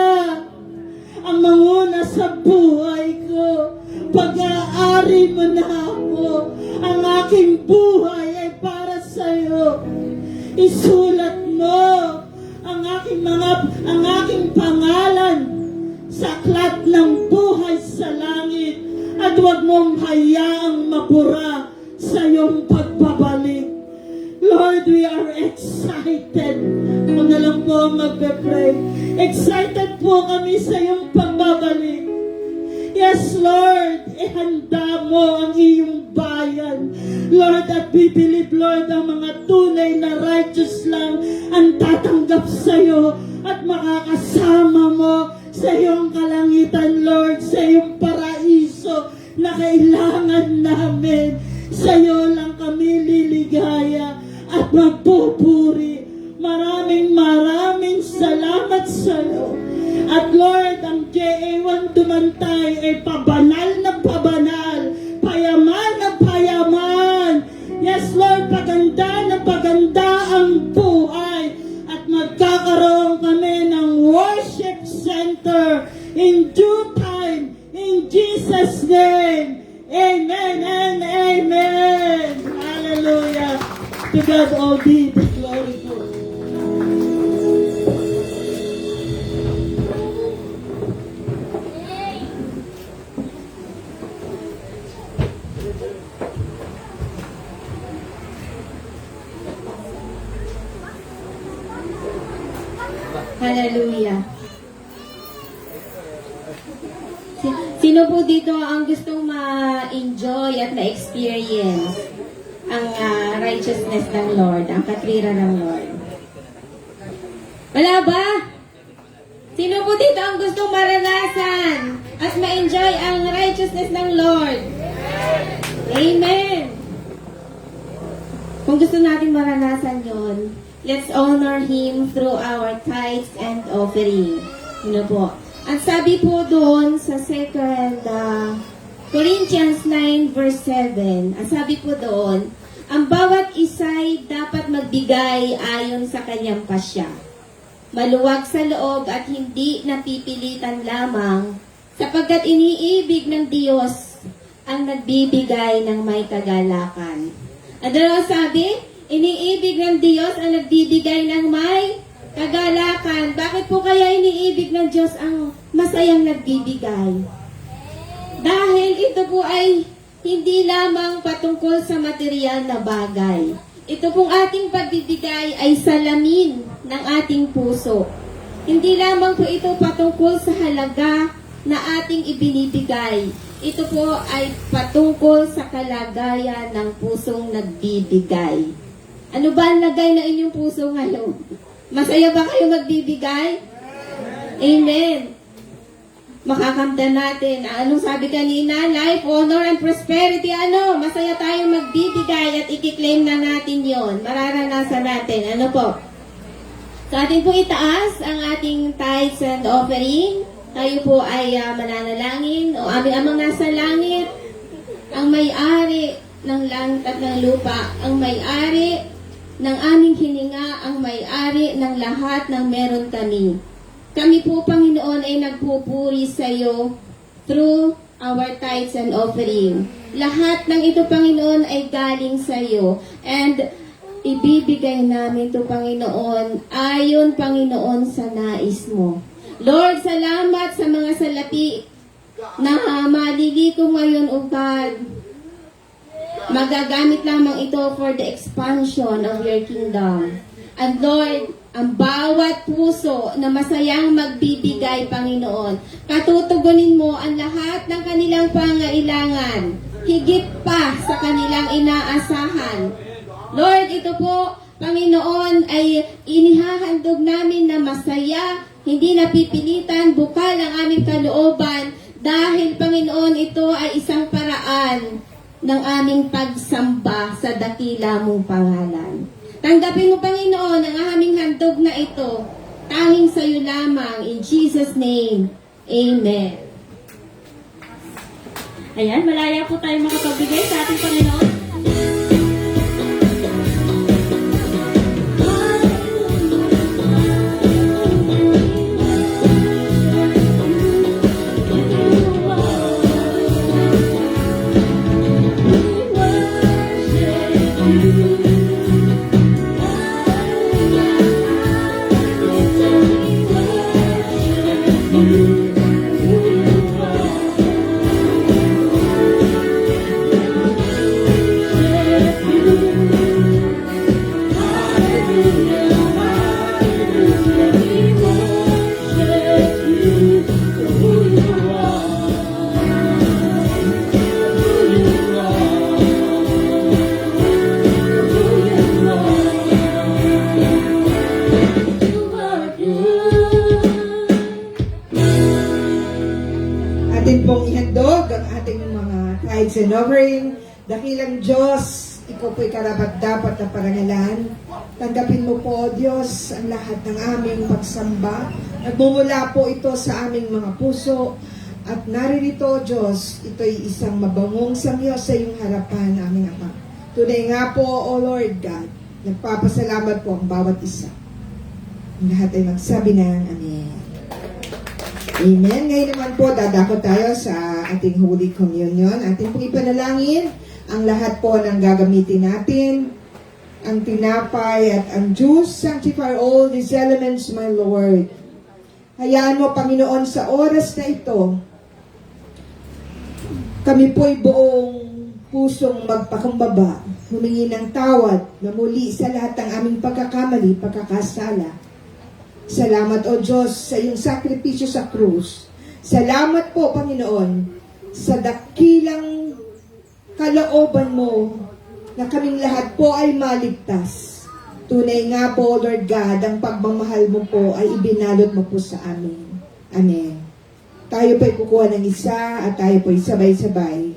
ang manguna sa buhay ko. Pag-aari mo na ako. Ang aking buhay ay para sa iyo. Isulat mo ang aking pangalan sa aklat ng buhay sa langit at huwag mong hayaang mabura sa iyong pagbabalik. Lord, we are excited. Ako na lang po magpe-pray. Excited po kami sa iyong pagbabalik. Yes, Lord, ihanda mo ang iyong bayan. Lord, at we believe, Lord, ang mga tunay na righteous lang ang tatanggap sa iyo at makakasama mo sa iyong kalangitan, Lord, sa iyong paraiso na kailangan namin. Sa iyo lang kami liligaya at magpupuri. Maraming salamat sa iyo. At Lord, ang JA1 Dumantay ay pabanal na pabanal, payaman na payaman. Yes, Lord, paganda na paganda ang buhay. At magkakaroon kami ng worship center in due time, in Jesus' name. Amen and amen. Hallelujah. To God all be the glory for. Hallelujah. Sino po dito ang gustong ma-enjoy at ma-experience ang righteousness ng Lord, ang katwiran ng Lord? Wala ba? Sino po dito ang gustong maranasan at ma-enjoy ang righteousness ng Lord? Amen! Kung gusto natin maranasan yon, let's honor Him through our tithes and offering. Ano po? Ang sabi po doon sa 2 Corinthians 9 verse 7, ang sabi po doon, ang bawat isa'y dapat magbigay ayon sa kanyang pasya. Maluwag sa loob at hindi napipilitan lamang, sapagkat iniibig ng Diyos ang nagbibigay ng may kagalakan. Ano ang sabi? Iniibig ng Diyos ang nagbibigay ng may kagalakan. Bakit po kaya iniibig ng Diyos ang masayang nagbibigay? Dahil ito po ay hindi lamang patungkol sa material na bagay. Ito pong ating pagbibigay ay salamin ng ating puso. Hindi lamang po ito patungkol sa halaga na ating ibinibigay. Ito po ay patungkol sa kalagayan ng pusong nagbibigay. Ano ba ang lagay na inyong puso ngayon? Masaya ba kayo magbibigay? Amen. Makakamtan natin. Anong sabi kanina? Life, honor, and prosperity. Ano? Masaya tayong magbibigay at i-claim na natin yon. Mararanasan natin. Ano po? So atin po itaas ang ating tithes and offering. tayo po ay mananalangin. O aming amang nasa langit, ang may-ari ng langit at ng lupa, ang may-ari ng aming hininga, ang may-ari ng lahat ng meron kami. Kami po, Panginoon, ay nagpupuri sa iyo through our tithes and offering. Lahat ng ito, Panginoon, ay galing sa iyo. And ibibigay namin ito, Panginoon, ayon, Panginoon, sa nais mo. Lord, salamat sa mga salapi na maliliko ngayon, O God. Magagamit lamang ito for the expansion of your kingdom. And Lord, ang bawat puso na masayang magbibigay, Panginoon, katutugunin mo ang lahat ng kanilang pangailangan, higit pa sa kanilang inaasahan. Lord, ito po, Panginoon, ay inihahandog namin na masaya, hindi napipilitan, bukal ang aming kalooban, dahil, Panginoon, ito ay isang paraan ng aming pagsamba sa dakila mong pangalan. Tanggapin mo, Panginoon, ang aming handog na ito. Tanging sa iyo lamang. In Jesus' name, Amen. Ayan, malaya po tayo makapagbigay sa ating Panginoon. Atin pong ihandog ang ating mga tithes and offering. Dakilang Diyos, ikaw po'y karapat-dapat na parangalan. Tanggapin mo po, Diyos, ang lahat ng aming pagsamba. Nagmumula po ito sa aming mga puso. At naririto, Diyos, ito'y isang mabangong samyo sa iyong harapan, aming Ama. Tunay nga po, O Lord God, nagpapasalamat po ang bawat isa. Ang lahat ay magsabi ng Amen. Amen. Ngayon naman po, dadako tayo sa ating Holy Communion. Ating pong ipanalangin ang lahat po ng gagamitin natin. Ang tinapay at ang juice. Sanctify all these elements, my Lord. Hayaan mo, Panginoon, sa oras na ito, kami po'y buong pusong magpakumbaba, humingi ng tawad na muli sa lahat ng aming pagkakamali, pagkakasala. Salamat, O Diyos, sa iyong sakripisyo sa krus. Salamat po, Panginoon, sa dakilang kalooban mo na kaming lahat po ay maligtas. Tunay nga po, Lord God, ang pagmamahal mo po ay ibinalot mo po sa amin. Amen. Tayo po'y kukuha ng isa at tayo po'y sabay-sabay.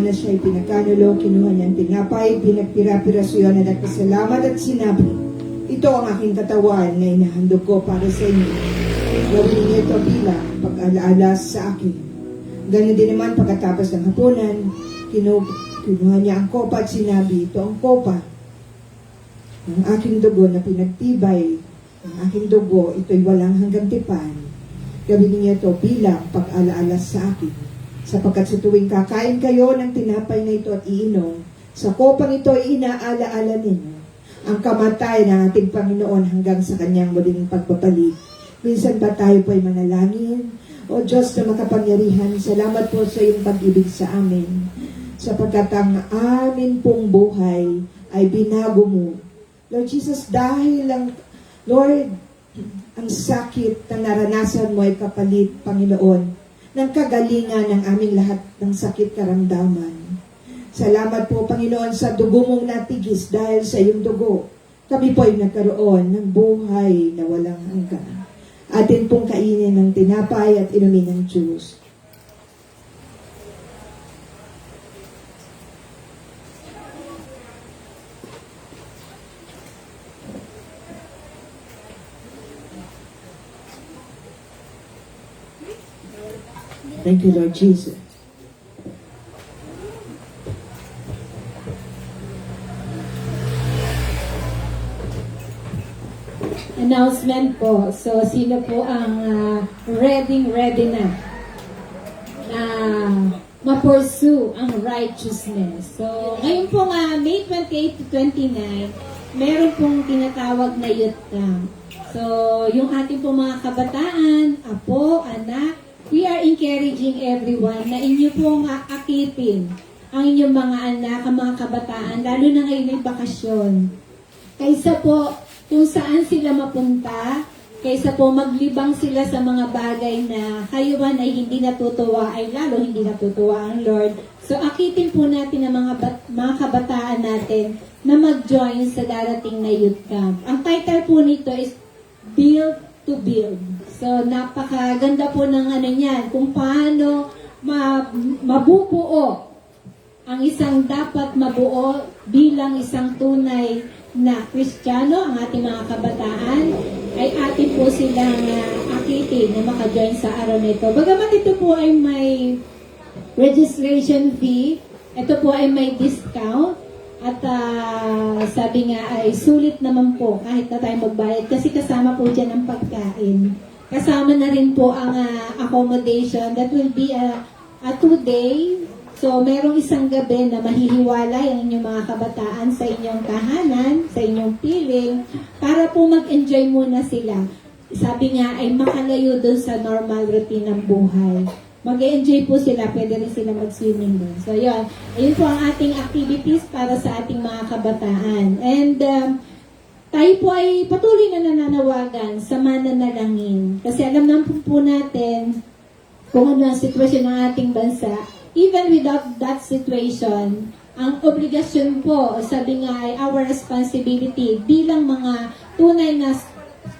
na siya'y pinagkanulo, kinuha niya ang tinapay, pinagpira-piraso yun at nagpasalamat at sinabi, ito ang aking katawan na inahandog ko para sa inyo. Gawin niyo ito bilang pag-alaala sa akin. Ganun din naman pagkatapos ng hapunan, kinuha niya ang kopa at sinabi, ito ang kopa ng aking dugo na pinagtibay. Ang aking dugo, ito'y walang hanggang tipan. Gawin niyo ito bilang pag-alaala sa akin. Sapagkat sa tuwing kakain kayo ng tinapay na ito at iinom, sa kopang ito ay inaalaala ninyo ang kamatay ng ating Panginoon hanggang sa kanyang muling pagbabalik. Minsan ba tayo po ay manalangin? O Diyos na makapangyarihan, salamat po sa iyong pag-ibig sa amin. Sapagkat ang amin pong buhay ay binago mo. Lord Jesus, dahil ang Lord, ang sakit na naranasan mo ay kapalit, Panginoon, ng kagalingan ng aming lahat ng sakit karamdaman. Salamat po, Panginoon, sa dugo mong natigis dahil sa iyong dugo. Kami po ay nagkaroon ng buhay na walang hanggan. Atin pong kainin ng tinapay at inumin ng juice. Thank you, Lord Jesus. Announcement po. So, sino po ang ready na ma-pursue ang righteousness. So, ngayon po nga, May 28 to 29, meron pong tinatawag na youth camp. So, yung ating po mga kabataan, apo, anak, we are encouraging everyone na inyo pong akitin ang inyong mga anak, ang mga kabataan, lalo na ngayon ay bakasyon. Kaysa po kung saan sila mapunta, kaysa po maglibang sila sa mga bagay na kayo man ay hindi natutuwa, ay lalo hindi natutuwa ang Lord. So akitin po natin ang mga kabataan natin na mag-join sa darating na youth camp. Ang title po nito is Build to Build. So napakaganda po ng ano niyan, kung paano mabubuo ang isang dapat mabuo bilang isang tunay na Kristiyano, ang ating mga kabataan, ay atin po silang akitin na maka-join sa araw na ito. Bagamat ito po ay may registration fee, ito po ay may discount, at sabi nga ay sulit naman po kahit na tayo magbayad kasi kasama po dyan ang pagkain. Kasama na rin po ang accommodation. That will be a 2-day. So, merong isang gabi na mahihiwalay ang inyong mga kabataan sa inyong tahanan, sa inyong piling, para po mag-enjoy muna sila. Sabi nga ay makalayo doon sa normal routine ng buhay. Mag-enjoy po sila, pwede rin sila mag-swimming doon. So, yun. Ayun po ang ating activities para sa ating mga kabataan. And, tayo po ay patuloy na nananawagan sa mananalangin. Kasi alam naman po natin kung ano ang sitwasyon ng ating bansa. Even without that situation, ang obligasyon po, sabi nga ay our responsibility bilang mga tunay na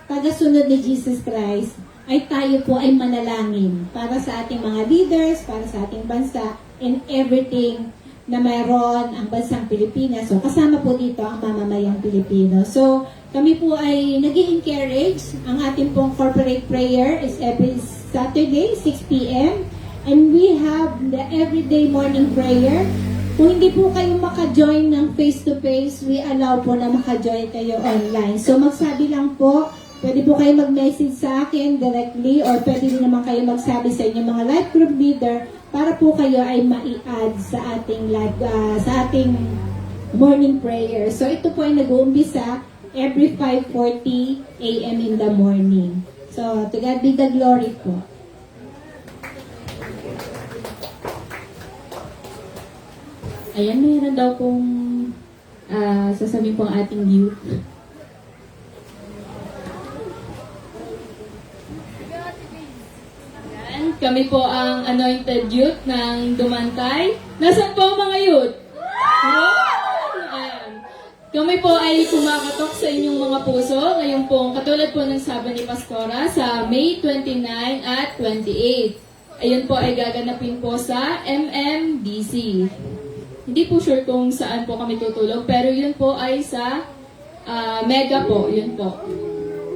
tagasunod ni Jesus Christ, ay tayo po ay manalangin para sa ating mga leaders, para sa ating bansa, and everything na mayroon ang bansang Pilipinas. So, kasama po dito ang mamamayang Pilipino. So, kami po ay nag-i-encourage. Ang ating pong corporate prayer is every Saturday, 6 p.m. And we have the everyday morning prayer. Kung hindi po kayo maka-join ng face-to-face, we allow po na maka-join kayo online. So, magsabi lang po, pwede po kayo mag-message sa akin directly or pwede din naman kayo magsabi sa inyong mga life group leader para po kayo ay mai-add sa ating morning prayer. So, ito po ay nag-uumpisa every 5:40 a.m. in the morning. So, to God be the glory po. Ayan, mayroon daw pong sasabihin po ang ating youth. Ayan, kami po ang anointed youth ng Dumantay. Nasaan po ang mga youth? Ayan. Kami po ay kumakatok sa inyong mga puso. Ngayon po, katulad po ng sabi ni Pastora sa May 29 at 28. Ayun po ay gaganapin po sa MMDC. Hindi po sure kung saan po kami tutulog, pero yun po ay sa Mega po, yun po.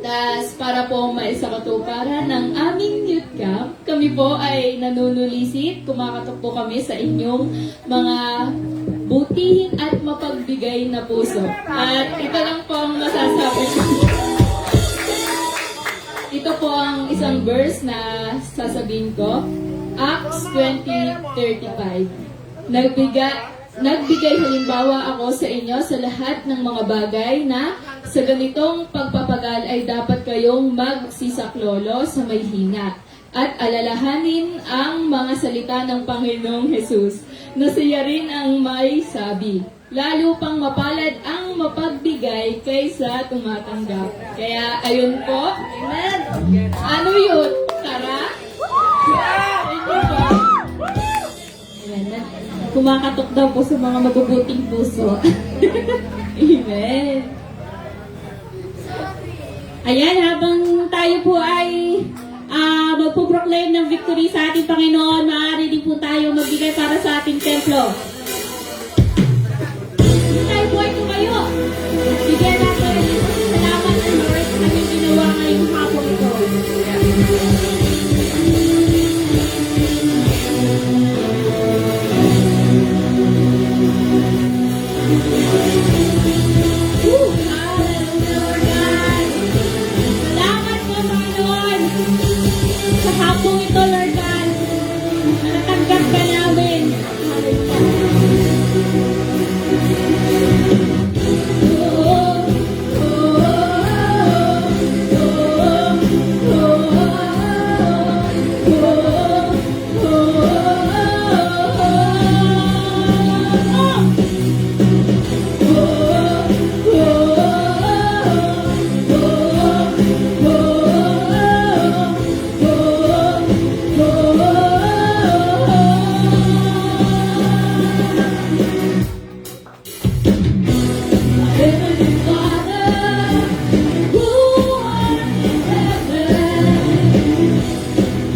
Tas para po maisakatuparan ng aming youth camp, kami po ay nanunulisit, kumakatok po kami sa inyong mga butihin at mapagbigay na puso. At ito lang po ang masasabi ko. Ito po ang isang verse na sasabihin ko. Acts 20:35. Nagbigay halimbawa ako sa inyo sa lahat ng mga bagay na sa ganitong pagpapagal ay dapat kayong magsisaklolo sa may hina at alalahanin ang mga salita ng Panginoong Hesus na siya rin ang may sabi. Lalo pang mapalad ang mapagbigay kaysa tumatanggap. Kaya ayun po. Amen. Ano yun? Tara? Thank you po. Amen. Kumakatok daw po sa mga mabubuting puso. Amen. Ayan, habang tayo po ay magpo-proclaim ng victory sa ating Panginoon, maaari din po tayo magbigay para sa ating templo. Tayo po ay tumayo. Bigyan natin salamat sa Lord sa kanyang ginawa ngayong hapon ito. Hallelujah, Lord God. Salamat po, Panginoon, sa hapong ito, Lord God, na natanggap ka namin. Heavenly Father, who art in heaven,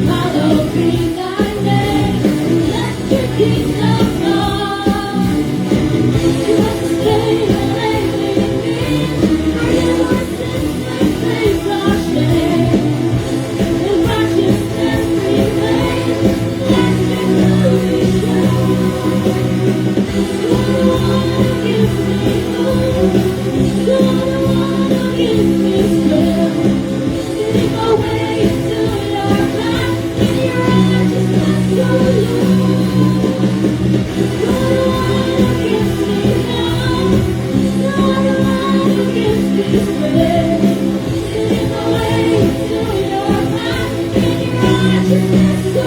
hallowed be thy name. Let your kingdom come. Give us this day our daily needs. Forgive our sins and save our shame. In righteousness we reign. Let your glory shine. Lord, give me hope. Lord, give me strength. Leading my way into your path. In your righteousness, O Lord, give me help. Lord, give me strength. Leading my way into your path. In your righteousness, O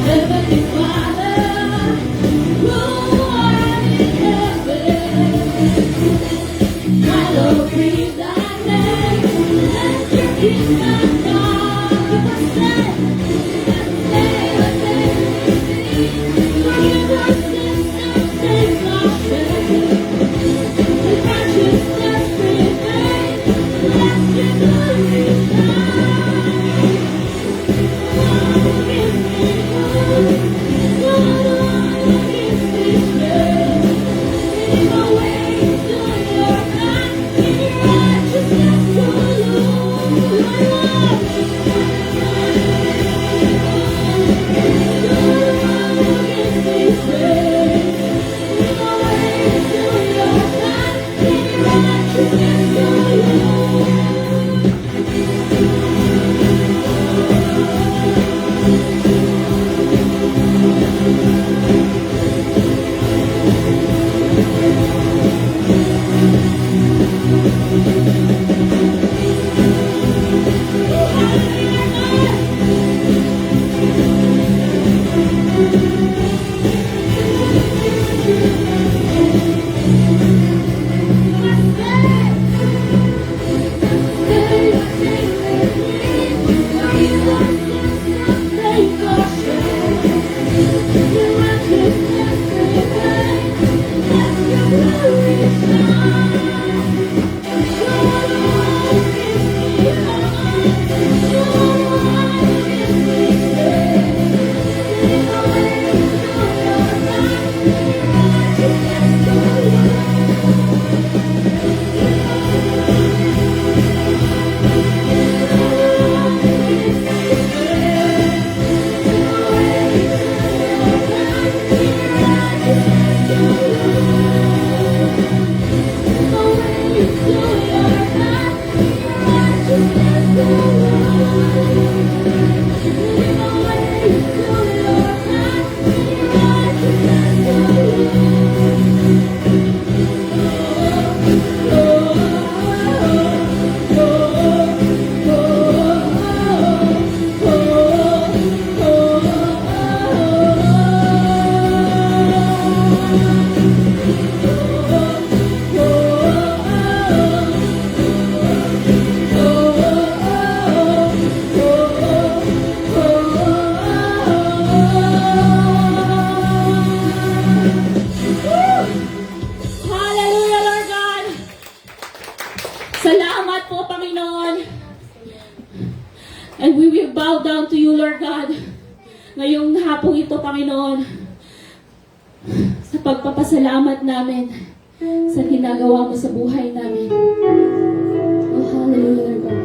Heavenly Father, who art in heaven, hallowed be thy name. Let your kingdom come. Give us this day our daily needs. Forgive our sins and save our shame. In righteousness we reign. Let your glory shine. Lord, give me hope. Lord, give me strength. Leading my way to your path. In your righteousness, Salamat po, Panginoon. And we will bow down to you, Lord God. Ngayong hapong ito, Panginoon, sa pagpapasalamat namin sa ginagawa mo sa buhay namin. Oh, hallelujah, Lord God.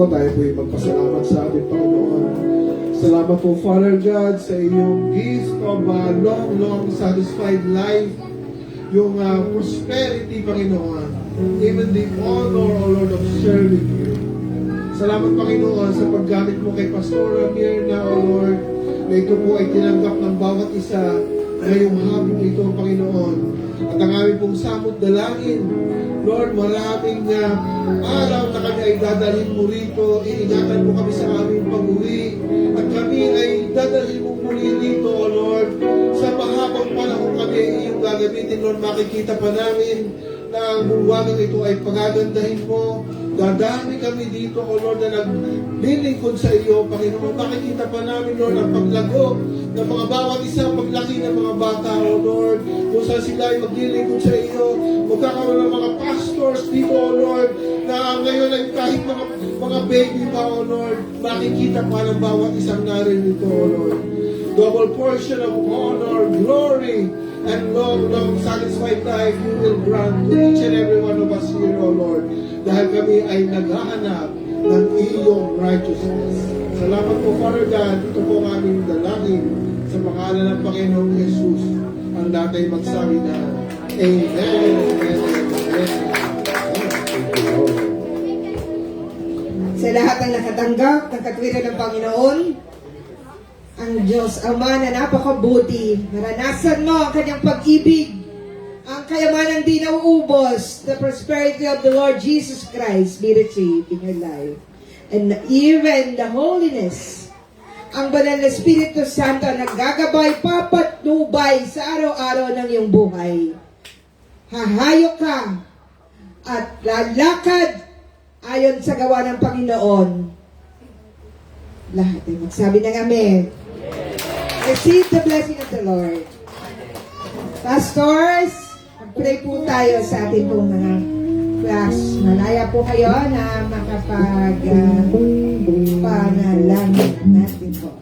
po, tayo po ay magpasalamat sa ating Panginoon. Salamat po, Father God, sa iyong gift of long satisfied life, yung prosperity, Panginoon, even the honor, O Lord, of serving you. Salamat, Panginoon, sa paggamit mo kay Pastor Mirna, O Lord, na ito po ay tinanggap ng bawat isa ngayong hapon ito, Panginoon. At ang aming pong samot dalangin, Lord, maraming araw na kami ay dadalhin mo rito, iingatan mo kami sa aming pag-uwi, at kami ay dadalhin mo muli rito, O Lord, sa mahabang panahon kami ay iyong gagamitin, Lord, makikita pa namin na ang bulwagang ito ay pagagandahin mo. Dadami kami dito, O Lord, na naglilingkod sa iyo, Panginoon. Makikita pa namin, Lord, ang paglago ng mga bawat isa, paglaki ng mga bata, O Lord, kung saan sila ay maglilingkod sa iyo. Magkakaroon ng mga pastors dito, O Lord, na ngayon ay kahit mga baby pa, O Lord, makikita pa ng bawat isang narinito, O Lord. Double portion of honor, glory, and long satisfied life you will grant to each and every one of us here, O Lord, dahil kami ay naghahanap ng iyong righteousness. Salamat po, Father God. Ito po ang aming dalangin sa pangalan ng Panginoong Jesus. Ang datay magsabi na, Amen. Amen. Sa lahat ng nakatanggap ng katwiran ng Panginoon, ang Diyos Ama na napakabuti, naranasan mo ang kanyang pag-ibig, ang kayamanang di nauubos, the prosperity of the Lord Jesus Christ be retrieved in your life. And even the holiness, ang banal na Espiritu Santo ang naggagabay, papatnubay sa araw-araw ng iyong buhay. Hahayo ka at lalakad ayon sa gawa ng Panginoon. Lahat ay magsabi ng Amen. Receive the blessing of the Lord. Pastors, mag-pray po tayo sa ating pong mga class. Malaya po kayo na makapag panalangin natin po.